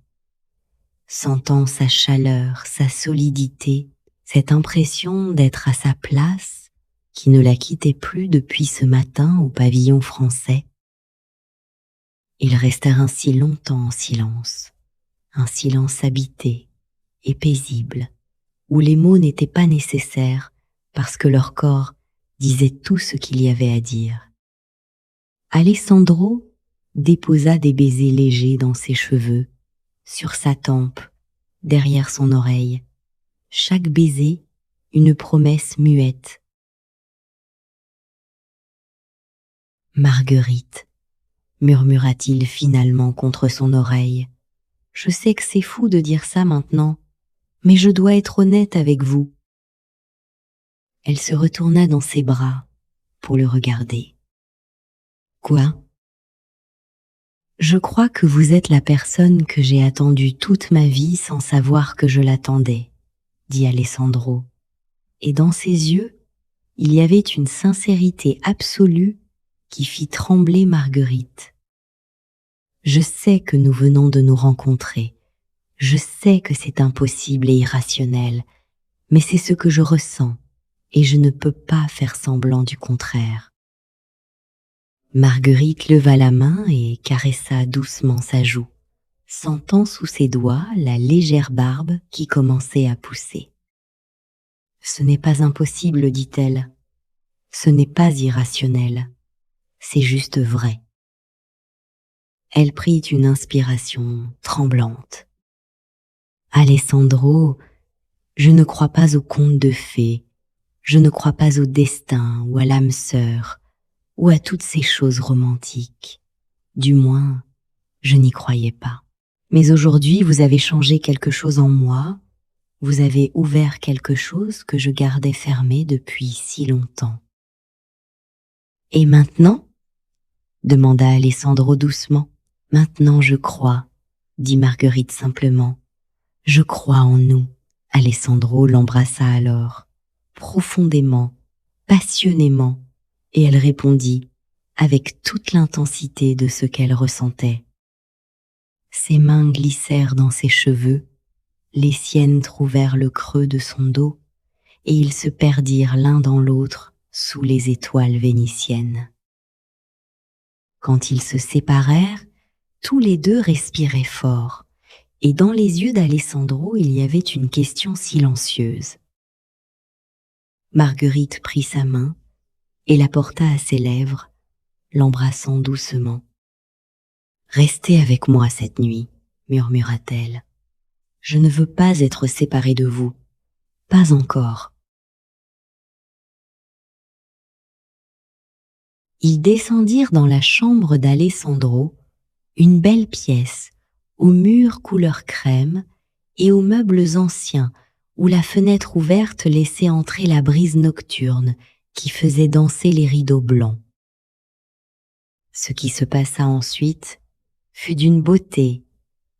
sentant sa chaleur, sa solidité, cette impression d'être à sa place qui ne la quittait plus depuis ce matin au pavillon français. Ils restèrent ainsi longtemps en silence, un silence habité et paisible, où les mots n'étaient pas nécessaires parce que leur corps disait tout ce qu'il y avait à dire. Alessandro déposa des baisers légers dans ses cheveux, sur sa tempe, derrière son oreille. Chaque baiser, une promesse muette. Marguerite, murmura-t-il finalement contre son oreille, je sais que c'est fou de dire ça maintenant, mais je dois être honnête avec vous. Elle se retourna dans ses bras pour le regarder. Quoi? Je crois que vous êtes la personne que j'ai attendue toute ma vie sans savoir que je l'attendais, dit Alessandro, et dans ses yeux, il y avait une sincérité absolue qui fit trembler Marguerite. Je sais que nous venons de nous rencontrer, je sais que c'est impossible et irrationnel, mais c'est ce que je ressens, et je ne peux pas faire semblant du contraire. Marguerite leva la main et caressa doucement sa joue, sentant sous ses doigts la légère barbe qui commençait à pousser. Ce n'est pas impossible, dit-elle. Ce n'est pas irrationnel. C'est juste vrai. Elle prit une inspiration tremblante. Alessandro, je ne crois pas aux contes de fées, je ne crois pas au destin ou à l'âme sœur, ou à toutes ces choses romantiques. Du moins, je n'y croyais pas. Mais aujourd'hui, vous avez changé quelque chose en moi, vous avez ouvert quelque chose que je gardais fermé depuis si longtemps. Et maintenant? Demanda Alessandro doucement. Maintenant je crois, dit Marguerite simplement. Je crois en nous. Alessandro l'embrassa alors, profondément, passionnément, et elle répondit, avec toute l'intensité de ce qu'elle ressentait. Ses mains glissèrent dans ses cheveux, les siennes trouvèrent le creux de son dos, et ils se perdirent l'un dans l'autre sous les étoiles vénitiennes. Quand ils se séparèrent, tous les deux respiraient fort, et dans les yeux d'Alessandro il y avait une question silencieuse. Marguerite prit sa main et la porta à ses lèvres, l'embrassant doucement. « Restez avec moi cette nuit, murmura-t-elle. Je ne veux pas être séparée de vous, pas encore. » Ils descendirent dans la chambre d'Alessandro, une belle pièce, aux murs couleur crème et aux meubles anciens, où la fenêtre ouverte laissait entrer la brise nocturne qui faisait danser les rideaux blancs. Ce qui se passa ensuite fut d'une beauté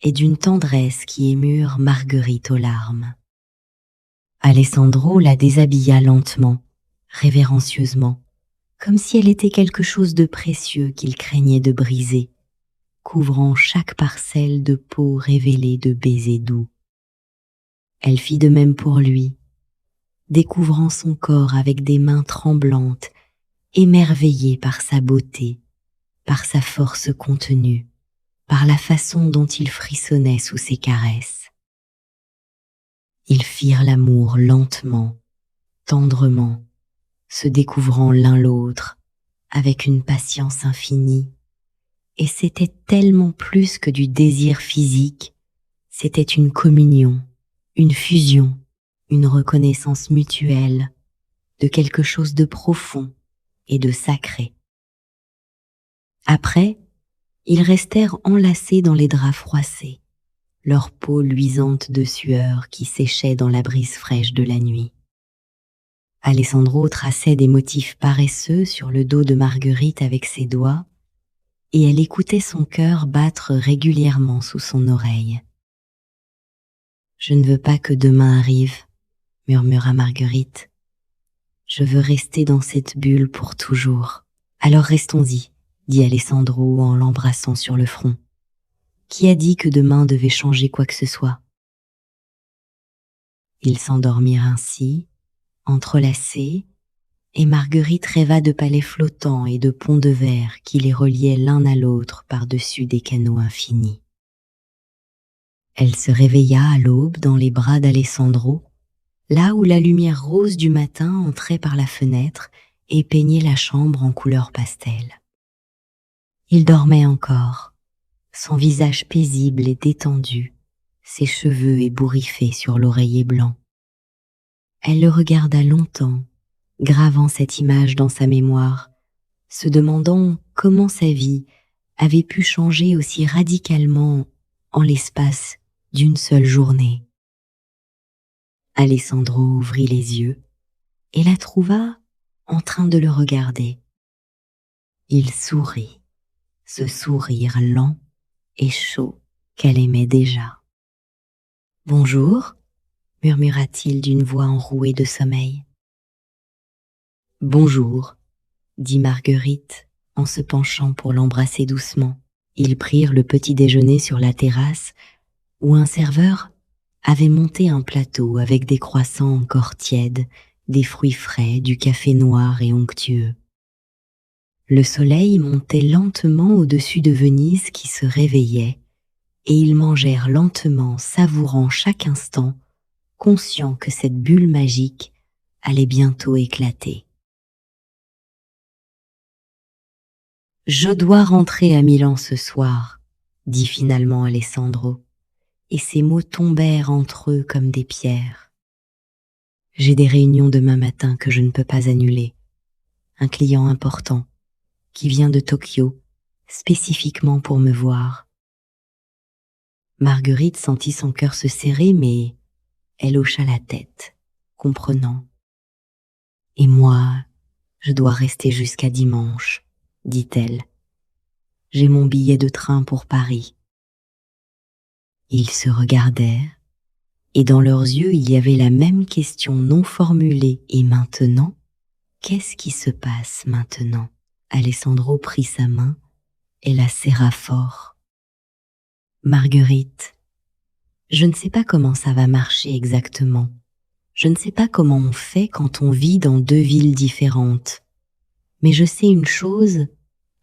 et d'une tendresse qui émurent Marguerite aux larmes. Alessandro la déshabilla lentement, révérencieusement, comme si elle était quelque chose de précieux qu'il craignait de briser, couvrant chaque parcelle de peau révélée de baisers doux. Elle fit de même pour lui, découvrant son corps avec des mains tremblantes, émerveillée par sa beauté, par sa force contenue, par la façon dont il frissonnait sous ses caresses. Ils firent l'amour lentement, tendrement, se découvrant l'un l'autre, avec une patience infinie, et c'était tellement plus que du désir physique, c'était une communion, une fusion, une reconnaissance mutuelle, de quelque chose de profond et de sacré. Après, ils restèrent enlacés dans les draps froissés, leur peau luisante de sueur qui séchait dans la brise fraîche de la nuit. Alessandro traçait des motifs paresseux sur le dos de Marguerite avec ses doigts, et elle écoutait son cœur battre régulièrement sous son oreille. « Je ne veux pas que demain arrive, » murmura Marguerite. « Je veux rester dans cette bulle pour toujours. Alors restons-y, » dit Alessandro en l'embrassant sur le front. « Qui a dit que demain devait changer quoi que ce soit ?» Ils s'endormirent ainsi, entrelacés, et Marguerite rêva de palais flottants et de ponts de verre qui les reliaient l'un à l'autre par-dessus des canaux infinis. Elle se réveilla à l'aube dans les bras d'Alessandro, là où la lumière rose du matin entrait par la fenêtre et peignait la chambre en couleur pastel. Il dormait encore, son visage paisible et détendu, ses cheveux ébouriffés sur l'oreiller blanc. Elle le regarda longtemps, gravant cette image dans sa mémoire, se demandant comment sa vie avait pu changer aussi radicalement en l'espace d'une seule journée. Alessandro ouvrit les yeux et la trouva en train de le regarder. Il sourit, ce sourire lent et chaud qu'elle aimait déjà. « Bonjour » murmura-t-il d'une voix enrouée de sommeil. « Bonjour » dit Marguerite en se penchant pour l'embrasser doucement. Ils prirent le petit déjeuner sur la terrasse où un serveur avait monté un plateau avec des croissants encore tièdes, des fruits frais, du café noir et onctueux. Le soleil montait lentement au-dessus de Venise qui se réveillait, et ils mangèrent lentement, savourant chaque instant, conscients que cette bulle magique allait bientôt éclater. « Je dois rentrer à Milan ce soir, » dit finalement Alessandro, et ses mots tombèrent entre eux comme des pierres. « J'ai des réunions demain matin que je ne peux pas annuler. Un client important, qui vient de Tokyo, spécifiquement pour me voir. » Marguerite sentit son cœur se serrer, mais elle hocha la tête, comprenant. « Et moi, je dois rester jusqu'à dimanche, » dit-elle. « J'ai mon billet de train pour Paris. » Ils se regardèrent, et dans leurs yeux il y avait la même question non formulée. « Et maintenant, qu'est-ce qui se passe maintenant ?» Alessandro prit sa main et la serra fort. « Marguerite, je ne sais pas comment ça va marcher exactement. Je ne sais pas comment on fait quand on vit dans deux villes différentes. Mais je sais une chose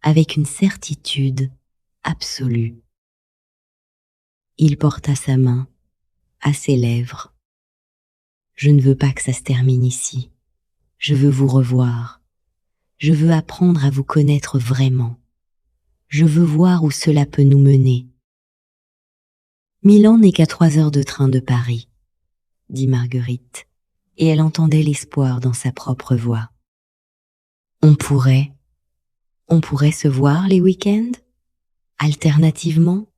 avec une certitude absolue. » Il porta sa main à ses lèvres. « Je ne veux pas que ça se termine ici. Je veux vous revoir. Je veux apprendre à vous connaître vraiment. Je veux voir où cela peut nous mener. » « Milan n'est qu'à 3 heures de train de Paris, » dit Marguerite, et elle entendait l'espoir dans sa propre voix. « On pourrait se voir les week-ends, alternativement.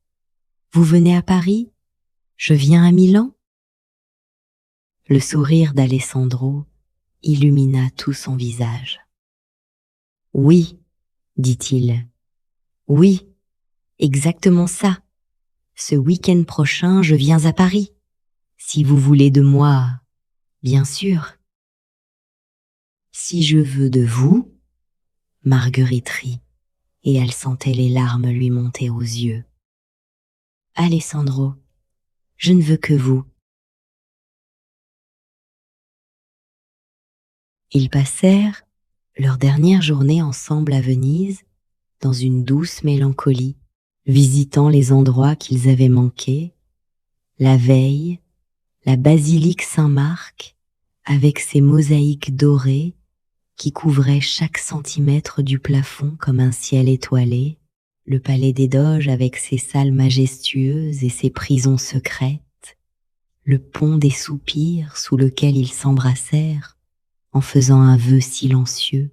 Vous venez à Paris, je viens à Milan. » Le sourire d'Alessandro illumina tout son visage. « Oui, » dit-il. « Oui, exactement ça. Ce week-end prochain, je viens à Paris. Si vous voulez de moi, bien sûr. » « Si je veux de vous ?» Marguerite rit, et elle sentait les larmes lui monter aux yeux. « Alessandro, je ne veux que vous. » Ils passèrent leur dernière journée ensemble à Venise, dans une douce mélancolie, visitant les endroits qu'ils avaient manqués, la veille, la basilique Saint-Marc, avec ses mosaïques dorées qui couvraient chaque centimètre du plafond comme un ciel étoilé, le palais des Doges avec ses salles majestueuses et ses prisons secrètes, le pont des soupirs sous lequel ils s'embrassèrent en faisant un vœu silencieux.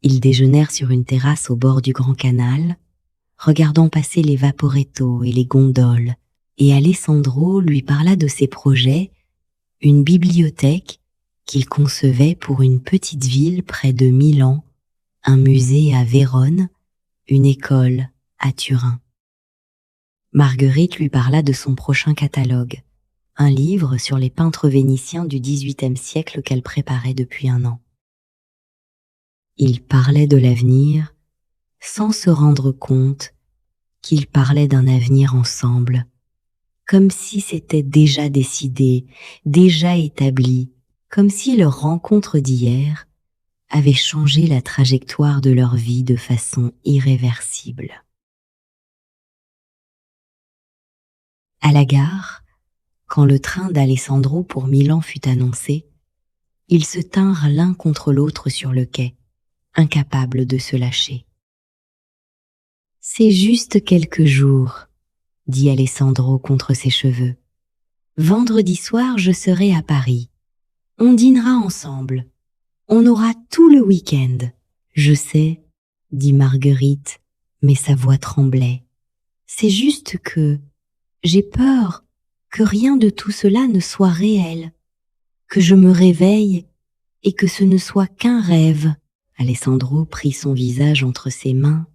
Ils déjeunèrent sur une terrasse au bord du Grand Canal, regardant passer les vaporettos et les gondoles, et Alessandro lui parla de ses projets, une bibliothèque qu'il concevait pour une petite ville près de Milan, un musée à Vérone, une école à Turin. Marguerite lui parla de son prochain catalogue, un livre sur les peintres vénitiens du XVIIIe siècle qu'elle préparait depuis 1 an. Ils parlaient de l'avenir sans se rendre compte qu'ils parlaient d'un avenir ensemble, comme si c'était déjà décidé, déjà établi, comme si leur rencontre d'hier avait changé la trajectoire de leur vie de façon irréversible. À la gare, quand le train d'Alessandro pour Milan fut annoncé, ils se tinrent l'un contre l'autre sur le quai, incapables de se lâcher. « C'est juste quelques jours », dit Alessandro contre ses cheveux. « Vendredi soir, je serai à Paris. On dînera ensemble. On aura tout le week-end. » « Je sais, » dit Marguerite, mais sa voix tremblait. « C'est juste que j'ai peur que rien de tout cela ne soit réel, que je me réveille et que ce ne soit qu'un rêve. » Alessandro prit son visage entre ses mains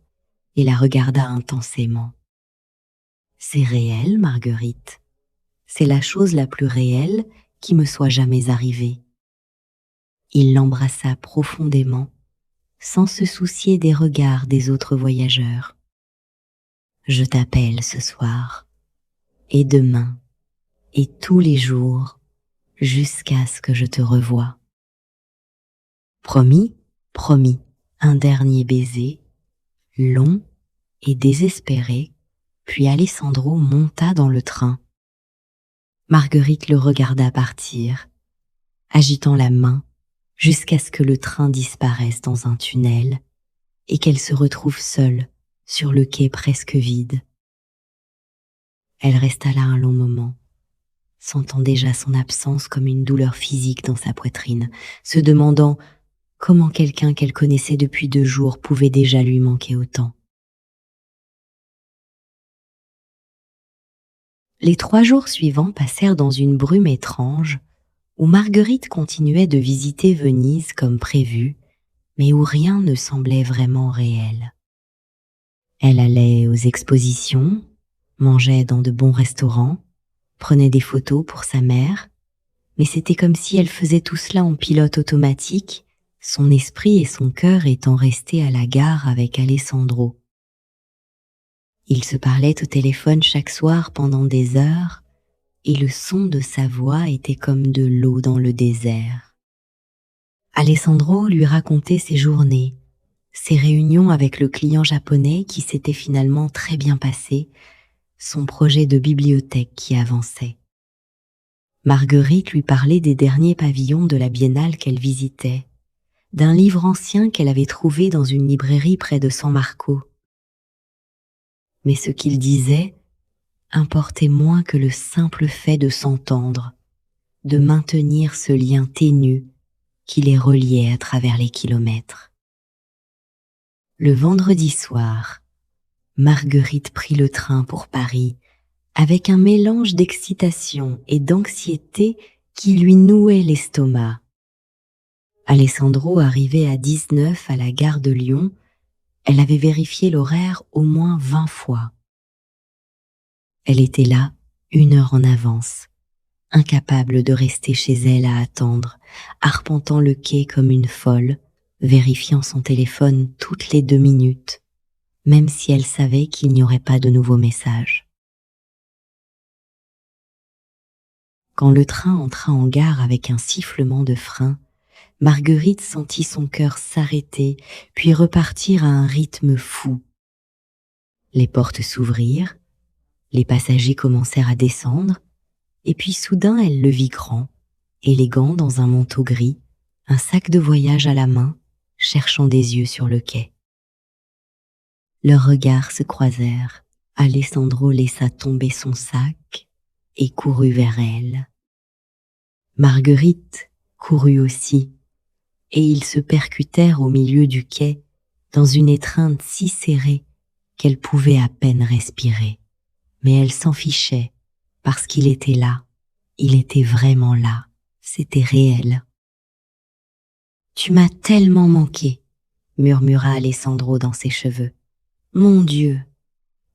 et la regarda intensément. « C'est réel, Marguerite. C'est la chose la plus réelle qui me soit jamais arrivée. » Il l'embrassa profondément, sans se soucier des regards des autres voyageurs. « Je t'appelle ce soir, et demain, et tous les jours, jusqu'à ce que je te revoie. » Promis, promis, un dernier baiser, long et désespéré, puis Alessandro monta dans le train. Marguerite le regarda partir, agitant la main jusqu'à ce que le train disparaisse dans un tunnel et qu'elle se retrouve seule sur le quai presque vide. Elle resta là un long moment, sentant déjà son absence comme une douleur physique dans sa poitrine, se demandant comment quelqu'un qu'elle connaissait depuis 2 jours pouvait déjà lui manquer autant. Les 3 jours suivants passèrent dans une brume étrange, où Marguerite continuait de visiter Venise comme prévu, mais où rien ne semblait vraiment réel. Elle allait aux expositions, mangeait dans de bons restaurants, prenait des photos pour sa mère, mais c'était comme si elle faisait tout cela en pilote automatique, son esprit et son cœur étant restés à la gare avec Alessandro. Ils se parlaient au téléphone chaque soir pendant des heures, et le son de sa voix était comme de l'eau dans le désert. Alessandro lui racontait ses journées, ses réunions avec le client japonais qui s'était finalement très bien passé, son projet de bibliothèque qui avançait. Marguerite lui parlait des derniers pavillons de la biennale qu'elle visitait, d'un livre ancien qu'elle avait trouvé dans une librairie près de San Marco. Mais ce qu'il disait importait moins que le simple fait de s'entendre, de maintenir ce lien ténu qui les reliait à travers les kilomètres. Le vendredi soir, Marguerite prit le train pour Paris avec un mélange d'excitation et d'anxiété qui lui nouait l'estomac. Alessandro arrivait à 19 à la gare de Lyon. Elle avait vérifié l'horaire au moins 20 fois. Elle était là, 1 heure en avance, incapable de rester chez elle à attendre, arpentant le quai comme une folle, vérifiant son téléphone toutes les 2 minutes, même si elle savait qu'il n'y aurait pas de nouveaux messages. Quand le train entra en gare avec un sifflement de frein, Marguerite sentit son cœur s'arrêter, puis repartir à un rythme fou. Les portes s'ouvrirent, les passagers commencèrent à descendre, et puis soudain elle le vit grand, élégant dans un manteau gris, un sac de voyage à la main, cherchant des yeux sur le quai. Leurs regards se croisèrent. Alessandro laissa tomber son sac et courut vers elle. Marguerite courut aussi, et ils se percutèrent au milieu du quai dans une étreinte si serrée qu'elle pouvait à peine respirer. Mais elle s'en fichait, parce qu'il était là, il était vraiment là, c'était réel. « Tu m'as tellement manqué », murmura Alessandro dans ses cheveux. « Mon Dieu,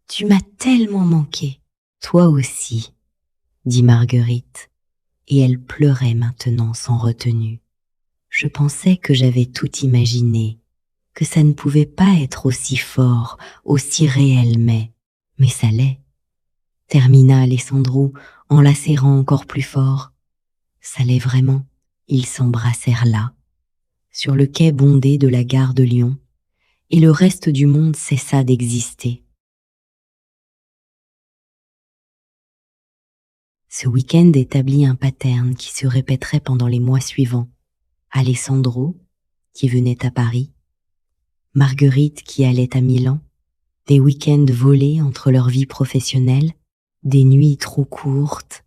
tu m'as tellement manqué. »« Toi aussi », dit Marguerite, et elle pleurait maintenant sans retenue. « Je pensais que j'avais tout imaginé, que ça ne pouvait pas être aussi fort, aussi réel, mais ça l'est. » Termina Alessandro en la serrant encore plus fort. « Ça l'est vraiment, Ils s'embrassèrent là, sur le quai bondé de la gare de Lyon, et le reste du monde cessa d'exister. Ce week-end établit un pattern qui se répéterait pendant les mois suivants. Alessandro, qui venait à Paris, Marguerite qui allait à Milan, des week-ends volés entre leur vie professionnelle, des nuits trop courtes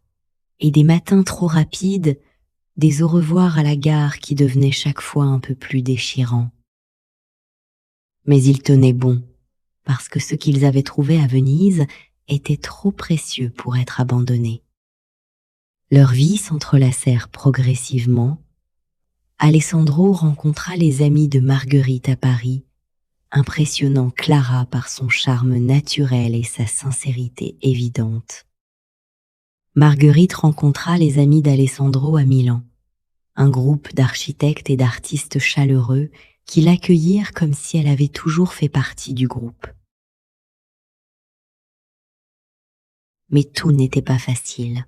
et des matins trop rapides, des au revoir à la gare qui devenaient chaque fois un peu plus déchirants. Mais ils tenaient bon, parce que ce qu'ils avaient trouvé à Venise était trop précieux pour être abandonné. Leurs vies s'entrelacèrent progressivement. Alessandro rencontra les amis de Marguerite à Paris, impressionnant Clara par son charme naturel et sa sincérité évidente. Marguerite rencontra les amis d'Alessandro à Milan, un groupe d'architectes et d'artistes chaleureux qui l'accueillirent comme si elle avait toujours fait partie du groupe. Mais tout n'était pas facile.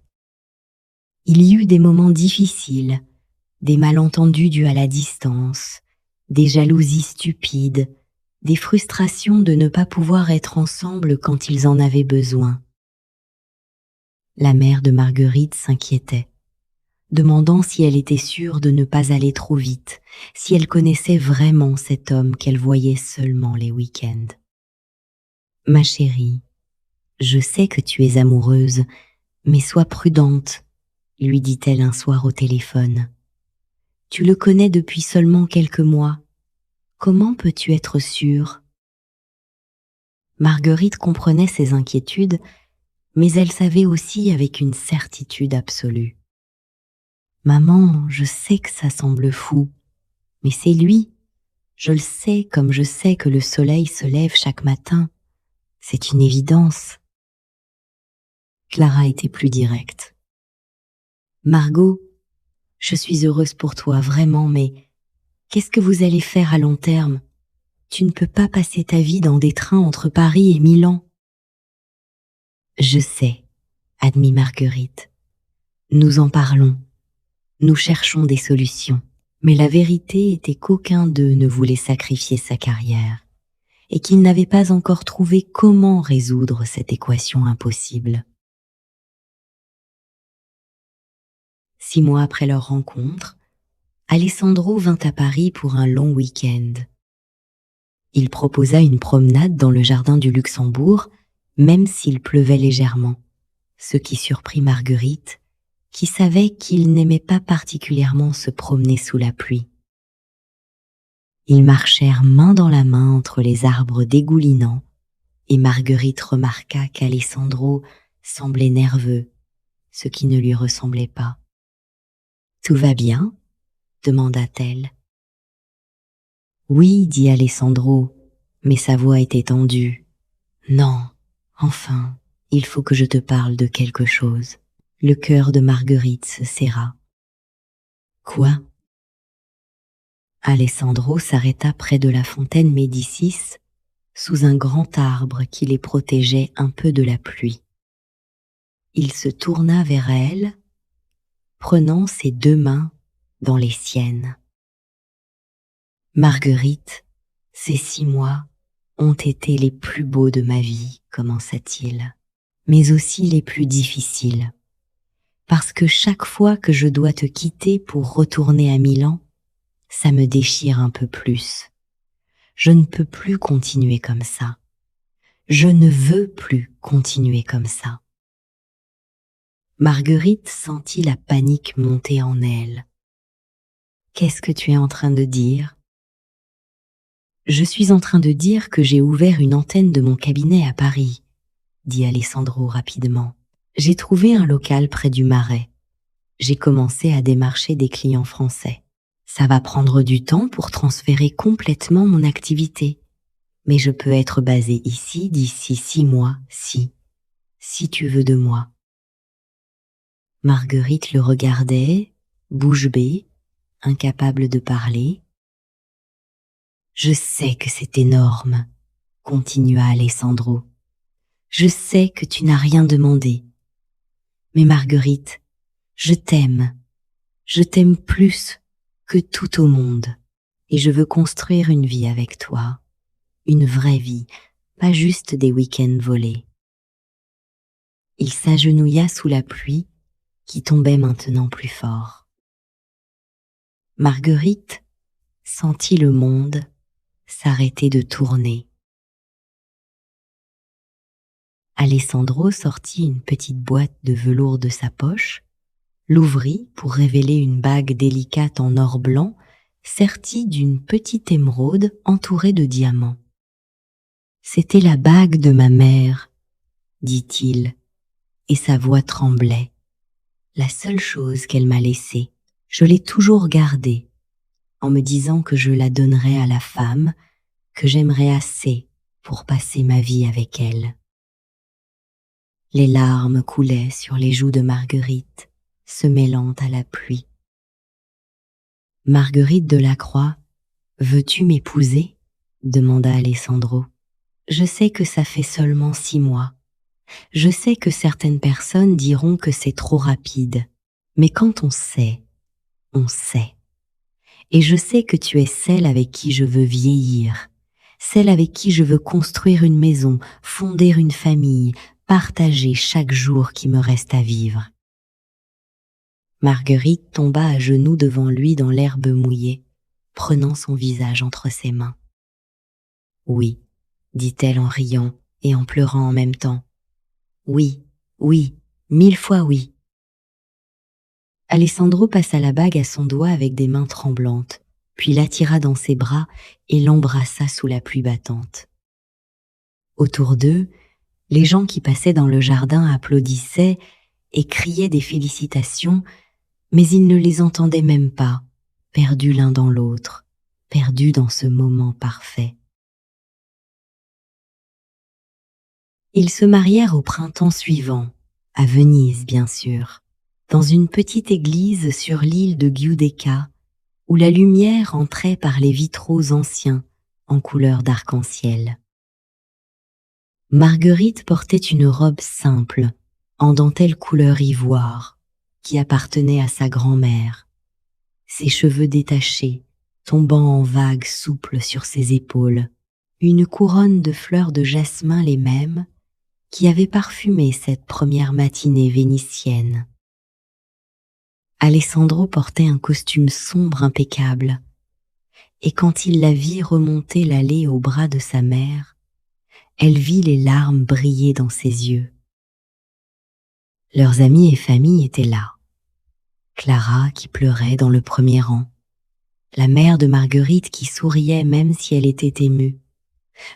Il y eut des moments difficiles, des malentendus dus à la distance, des jalousies stupides, des frustrations de ne pas pouvoir être ensemble quand ils en avaient besoin. La mère de Marguerite s'inquiétait, demandant si elle était sûre de ne pas aller trop vite, si elle connaissait vraiment cet homme qu'elle voyait seulement les week-ends. « Ma chérie, je sais que tu es amoureuse, mais sois prudente, » lui dit-elle un soir au téléphone. « Tu le connais depuis seulement quelques mois. Comment peux-tu être sûre ?» Marguerite comprenait ses inquiétudes, mais elle savait aussi avec une certitude absolue. « Maman, je sais que ça semble fou, mais c'est lui. Je le sais comme je sais que le soleil se lève chaque matin. C'est une évidence. » Clara était plus directe. « Margot, je suis heureuse pour toi, vraiment, mais qu'est-ce que vous allez faire à long terme ? Tu ne peux pas passer ta vie dans des trains entre Paris et Milan. » « Je sais, » admit Marguerite. « Nous en parlons. Nous cherchons des solutions. » Mais la vérité était qu'aucun d'eux ne voulait sacrifier sa carrière et qu'ils n'avaient pas encore trouvé comment résoudre cette équation impossible. 6 mois après leur rencontre, Alessandro vint à Paris pour un long week-end. Il proposa une promenade dans le jardin du Luxembourg, même s'il pleuvait légèrement, ce qui surprit Marguerite, qui savait qu'il n'aimait pas particulièrement se promener sous la pluie. Ils marchèrent main dans la main entre les arbres dégoulinants, et Marguerite remarqua qu'Alessandro semblait nerveux, ce qui ne lui ressemblait pas. « Tout va bien ?» demanda-t-elle. « Oui, » dit Alessandro, mais sa voix était tendue. « Non, enfin, il faut que je te parle de quelque chose. » Le cœur de Marguerite se serra. « Quoi ?» Alessandro s'arrêta près de la fontaine Médicis, sous un grand arbre qui les protégeait un peu de la pluie. Il se tourna vers elle, prenant ses 2 mains dans les siennes. « Marguerite, ces 6 mois ont été les plus beaux de ma vie, » commença-t-il, « mais aussi les plus difficiles. Parce que chaque fois que je dois te quitter pour retourner à Milan, ça me déchire un peu plus. Je ne peux plus continuer comme ça. Je ne veux plus continuer comme ça. » Marguerite sentit la panique monter en elle. « Qu'est-ce que tu es en train de dire ?»« Je suis en train de dire que j'ai ouvert une antenne de mon cabinet à Paris, » dit Alessandro rapidement. « J'ai trouvé un local près du Marais. J'ai commencé à démarcher des clients français. Ça va prendre du temps pour transférer complètement mon activité, mais je peux être basée ici d'ici 6 mois, si tu veux de moi. » Marguerite le regardait, bouche bée, incapable de parler. « Je sais que c'est énorme, » continua Alessandro. « Je sais que tu n'as rien demandé. Mais Marguerite, je t'aime. Je t'aime plus que tout au monde et je veux construire une vie avec toi, une vraie vie, pas juste des week-ends volés. Il s'agenouilla sous la pluie qui tombait maintenant plus fort. Marguerite sentit le monde s'arrêter de tourner. Alessandro sortit une petite boîte de velours de sa poche, l'ouvrit pour révéler une bague délicate en or blanc, sertie d'une petite émeraude entourée de diamants. « C'était la bague de ma mère, dit-il, et sa voix tremblait. La seule chose qu'elle m'a laissée, je l'ai toujours gardée, en me disant que je la donnerais à la femme que j'aimerais assez pour passer ma vie avec elle. » Les larmes coulaient sur les joues de Marguerite, se mêlant à la pluie. « Marguerite de Lacroix, veux-tu m'épouser ?» demanda Alessandro. « Je sais que ça fait seulement 6 mois. Je sais que certaines personnes diront que c'est trop rapide. Mais quand on sait, on sait. Et je sais que tu es celle avec qui je veux vieillir, celle avec qui je veux construire une maison, fonder une famille, partager chaque jour qui me reste à vivre. » Marguerite tomba à genoux devant lui dans l'herbe mouillée, prenant son visage entre ses mains. « Oui, » dit-elle en riant et en pleurant en même temps. « Oui, oui, 1000 fois oui. » Alessandro passa la bague à son doigt avec des mains tremblantes, puis l'attira dans ses bras et l'embrassa sous la pluie battante. Autour d'eux, les gens qui passaient dans le jardin applaudissaient et criaient des félicitations, mais ils ne les entendaient même pas, perdus l'un dans l'autre, perdus dans ce moment parfait. Ils se marièrent au printemps suivant, à Venise bien sûr, dans une petite église sur l'île de Giudecca, où la lumière entrait par les vitraux anciens en couleur d'arc-en-ciel. Marguerite portait une robe simple, en dentelle couleur ivoire, qui appartenait à sa grand-mère. Ses cheveux détachés, tombant en vagues souples sur ses épaules, une couronne de fleurs de jasmin les mêmes, qui avaient parfumé cette première matinée vénitienne. Alessandro portait un costume sombre impeccable, et quand il la vit remonter l'allée au bras de sa mère, elle vit les larmes briller dans ses yeux. Leurs amis et famille étaient là. Clara qui pleurait dans le premier rang, la mère de Marguerite qui souriait même si elle était émue,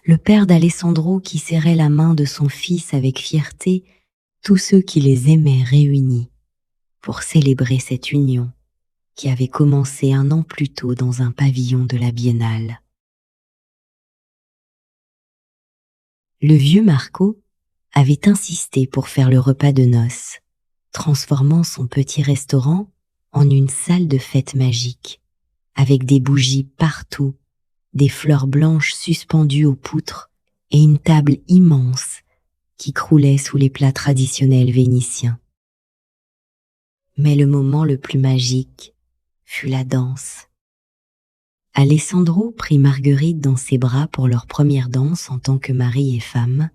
le père d'Alessandro qui serrait la main de son fils avec fierté, tous ceux qui les aimaient réunis pour célébrer cette union qui avait commencé 1 an plus tôt dans un pavillon de la Biennale. Le vieux Marco avait insisté pour faire le repas de noces, transformant son petit restaurant en une salle de fête magique, avec des bougies partout, des fleurs blanches suspendues aux poutres et une table immense qui croulait sous les plats traditionnels vénitiens. Mais le moment le plus magique fut la danse. Alessandro prit Marguerite dans ses bras pour leur première danse en tant que mari et femme,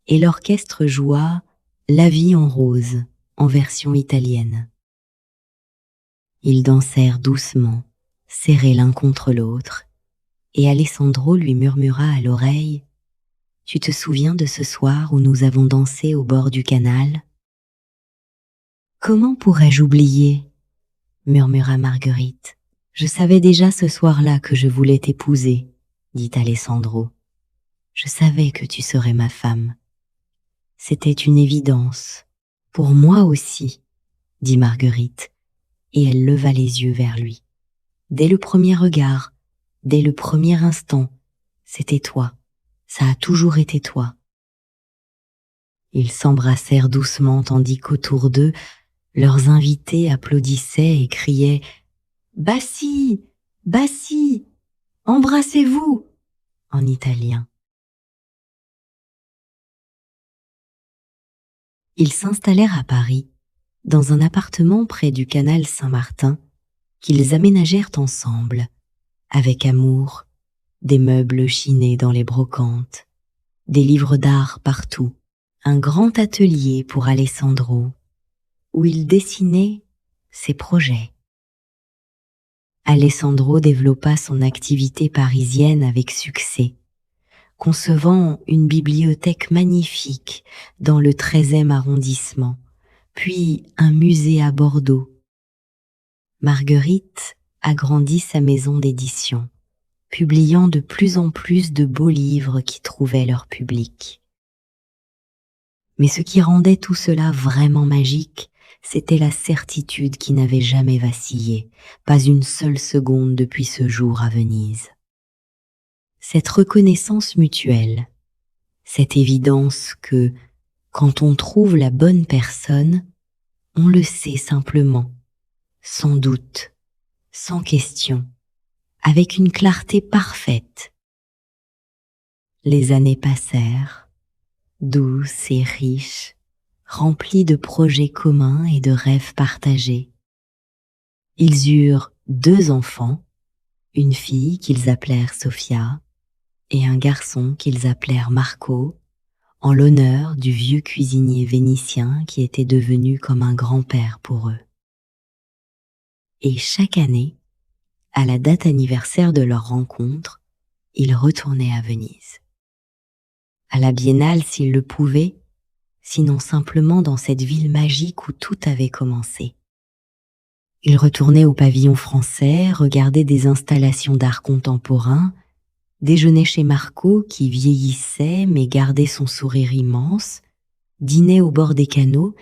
et l'orchestre joua « La vie en rose » en version italienne. Ils dansèrent doucement, serrés l'un contre l'autre, et Alessandro lui murmura à l'oreille « Tu te souviens de ce soir où nous avons dansé au bord du canal ?»« Comment pourrais-je oublier ?» murmura Marguerite. « Je savais déjà ce soir-là que je voulais t'épouser, » dit Alessandro. « Je savais que tu serais ma femme. » C'était une évidence. « Pour moi aussi, » dit Marguerite, et elle leva les yeux vers lui. Dès le premier regard, dès le premier instant, c'était toi. Ça a toujours été toi. Ils s'embrassèrent doucement tandis qu'autour d'eux, leurs invités applaudissaient et criaient « Bassi, Bassi, embrassez-vous » en italien. Ils s'installèrent à Paris, dans un appartement près du canal Saint-Martin, qu'ils aménagèrent ensemble, avec amour, des meubles chinés dans les brocantes, des livres d'art partout, un grand atelier pour Alessandro, où il dessinait ses projets. Alessandro développa son activité parisienne avec succès, concevant une bibliothèque magnifique dans le 13e arrondissement, puis un musée à Bordeaux. Marguerite agrandit sa maison d'édition, publiant de plus en plus de beaux livres qui trouvaient leur public. Mais ce qui rendait tout cela vraiment magique, c'était la certitude qui n'avait jamais vacillé, pas une seule seconde depuis ce jour à Venise. Cette reconnaissance mutuelle, cette évidence que, quand on trouve la bonne personne, on le sait simplement, sans doute, sans question, avec une clarté parfaite. Les années passèrent, douces et riches, remplies de projets communs et de rêves partagés. Ils eurent 2 enfants, une fille qu'ils appelèrent Sofia et un garçon qu'ils appelèrent Marco, en l'honneur du vieux cuisinier vénitien qui était devenu comme un grand-père pour eux. Et chaque année, à la date anniversaire de leur rencontre, ils retournaient à Venise. À la Biennale s'ils le pouvaient, sinon simplement dans cette ville magique où tout avait commencé. Ils retournaient au pavillon français, regardaient des installations d'art contemporain, déjeunaient chez Marco qui vieillissait mais gardait son sourire immense, dînaient au bord des canaux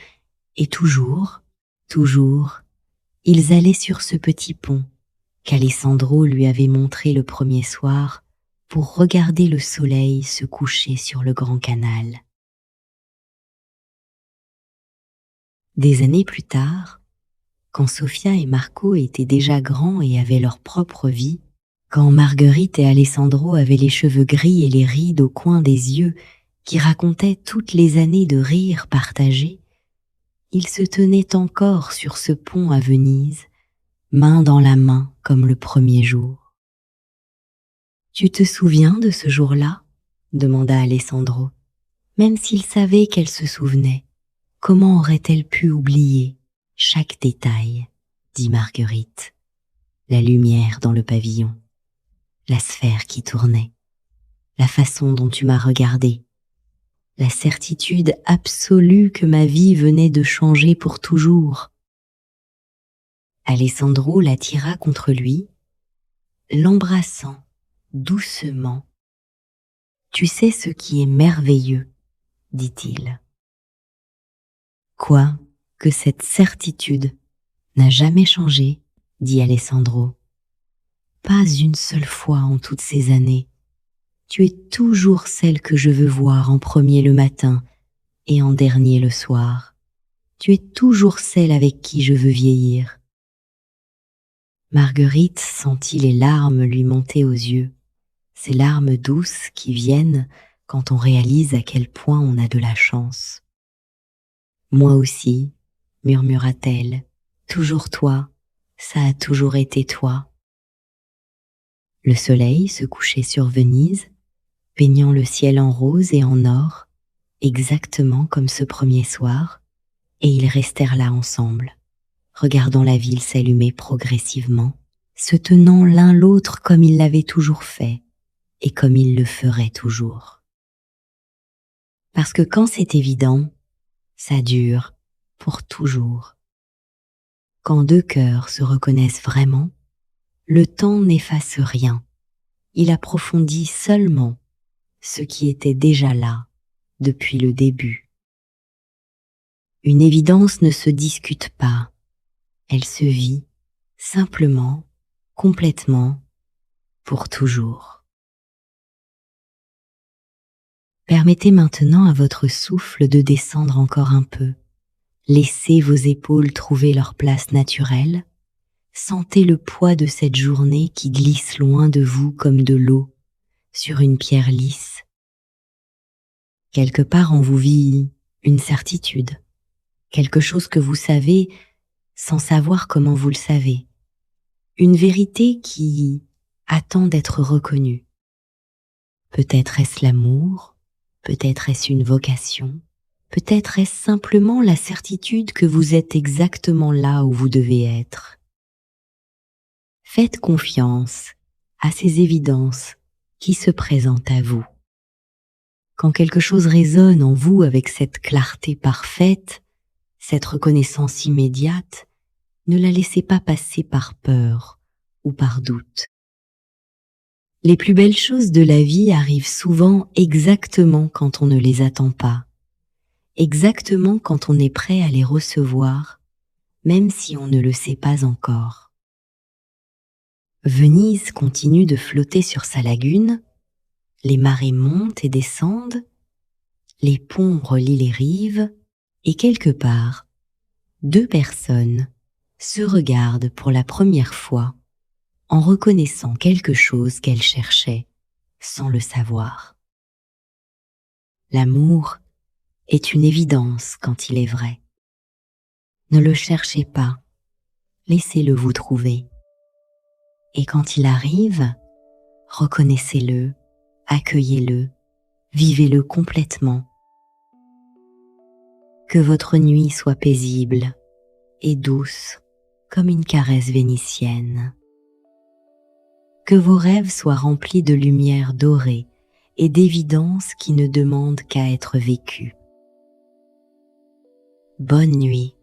et toujours, ils allaient sur ce petit pont qu'Alessandro lui avait montré le premier soir pour regarder le soleil se coucher sur le grand canal. Des années plus tard, quand Sofia et Marco étaient déjà grands et avaient leur propre vie, quand Marguerite et Alessandro avaient les cheveux gris et les rides au coin des yeux qui racontaient toutes les années de rires partagés, ils se tenaient encore sur ce pont à Venise, main dans la main comme le premier jour. « Tu te souviens de ce jour-là » demanda Alessandro. Même s'il savait qu'elle se souvenait, comment aurait-elle pu oublier chaque détail, dit Marguerite. La lumière dans le pavillon, la sphère qui tournait, la façon dont tu m'as regardé, la certitude absolue que ma vie venait de changer pour toujours. Alessandro l'attira contre lui, l'embrassant doucement. « Tu sais ce qui est merveilleux, dit-il. Quoi que cette certitude n'a jamais changé, dit Alessandro. Pas une seule fois en toutes ces années. Tu es toujours celle que je veux voir en premier le matin et en dernier le soir. Tu es toujours celle avec qui je veux vieillir. Marguerite sentit les larmes lui monter aux yeux, ces larmes douces qui viennent quand on réalise à quel point on a de la chance. Moi aussi, murmura-t-elle, toujours toi, ça a toujours été toi. Le soleil se couchait sur Venise, peignant le ciel en rose et en or, exactement comme ce premier soir, et ils restèrent là ensemble, regardant la ville s'allumer progressivement, se tenant l'un l'autre comme ils l'avaient toujours fait, et comme ils le feraient toujours. Parce que quand c'est évident, ça dure pour toujours. Quand 2 cœurs se reconnaissent vraiment, le temps n'efface rien, il approfondit seulement ce qui était déjà là depuis le début. Une évidence ne se discute pas, elle se vit simplement, complètement, pour toujours. Permettez maintenant à votre souffle de descendre encore un peu. Laissez vos épaules trouver leur place naturelle. Sentez le poids de cette journée qui glisse loin de vous comme de l'eau sur une pierre lisse. Quelque part en vous vit une certitude, quelque chose que vous savez sans savoir comment vous le savez, une vérité qui attend d'être reconnue. Peut-être est-ce l'amour, peut-être est-ce une vocation, peut-être est-ce simplement la certitude que vous êtes exactement là où vous devez être. Faites confiance à ces évidences qui se présentent à vous. Quand quelque chose résonne en vous avec cette clarté parfaite, cette reconnaissance immédiate, ne la laissez pas passer par peur ou par doute. Les plus belles choses de la vie arrivent souvent exactement quand on ne les attend pas, exactement quand on est prêt à les recevoir, même si on ne le sait pas encore. Venise continue de flotter sur sa lagune, les marées montent et descendent, les ponts relient les rives, et quelque part, deux personnes se regardent pour la première fois en reconnaissant quelque chose qu'elles cherchaient sans le savoir. L'amour est une évidence quand il est vrai. Ne le cherchez pas, laissez-le vous trouver. Et quand il arrive, reconnaissez-le, accueillez-le, vivez-le complètement. Que votre nuit soit paisible et douce comme une caresse vénitienne. Que vos rêves soient remplis de lumière dorée et d'évidences qui ne demandent qu'à être vécues. Bonne nuit.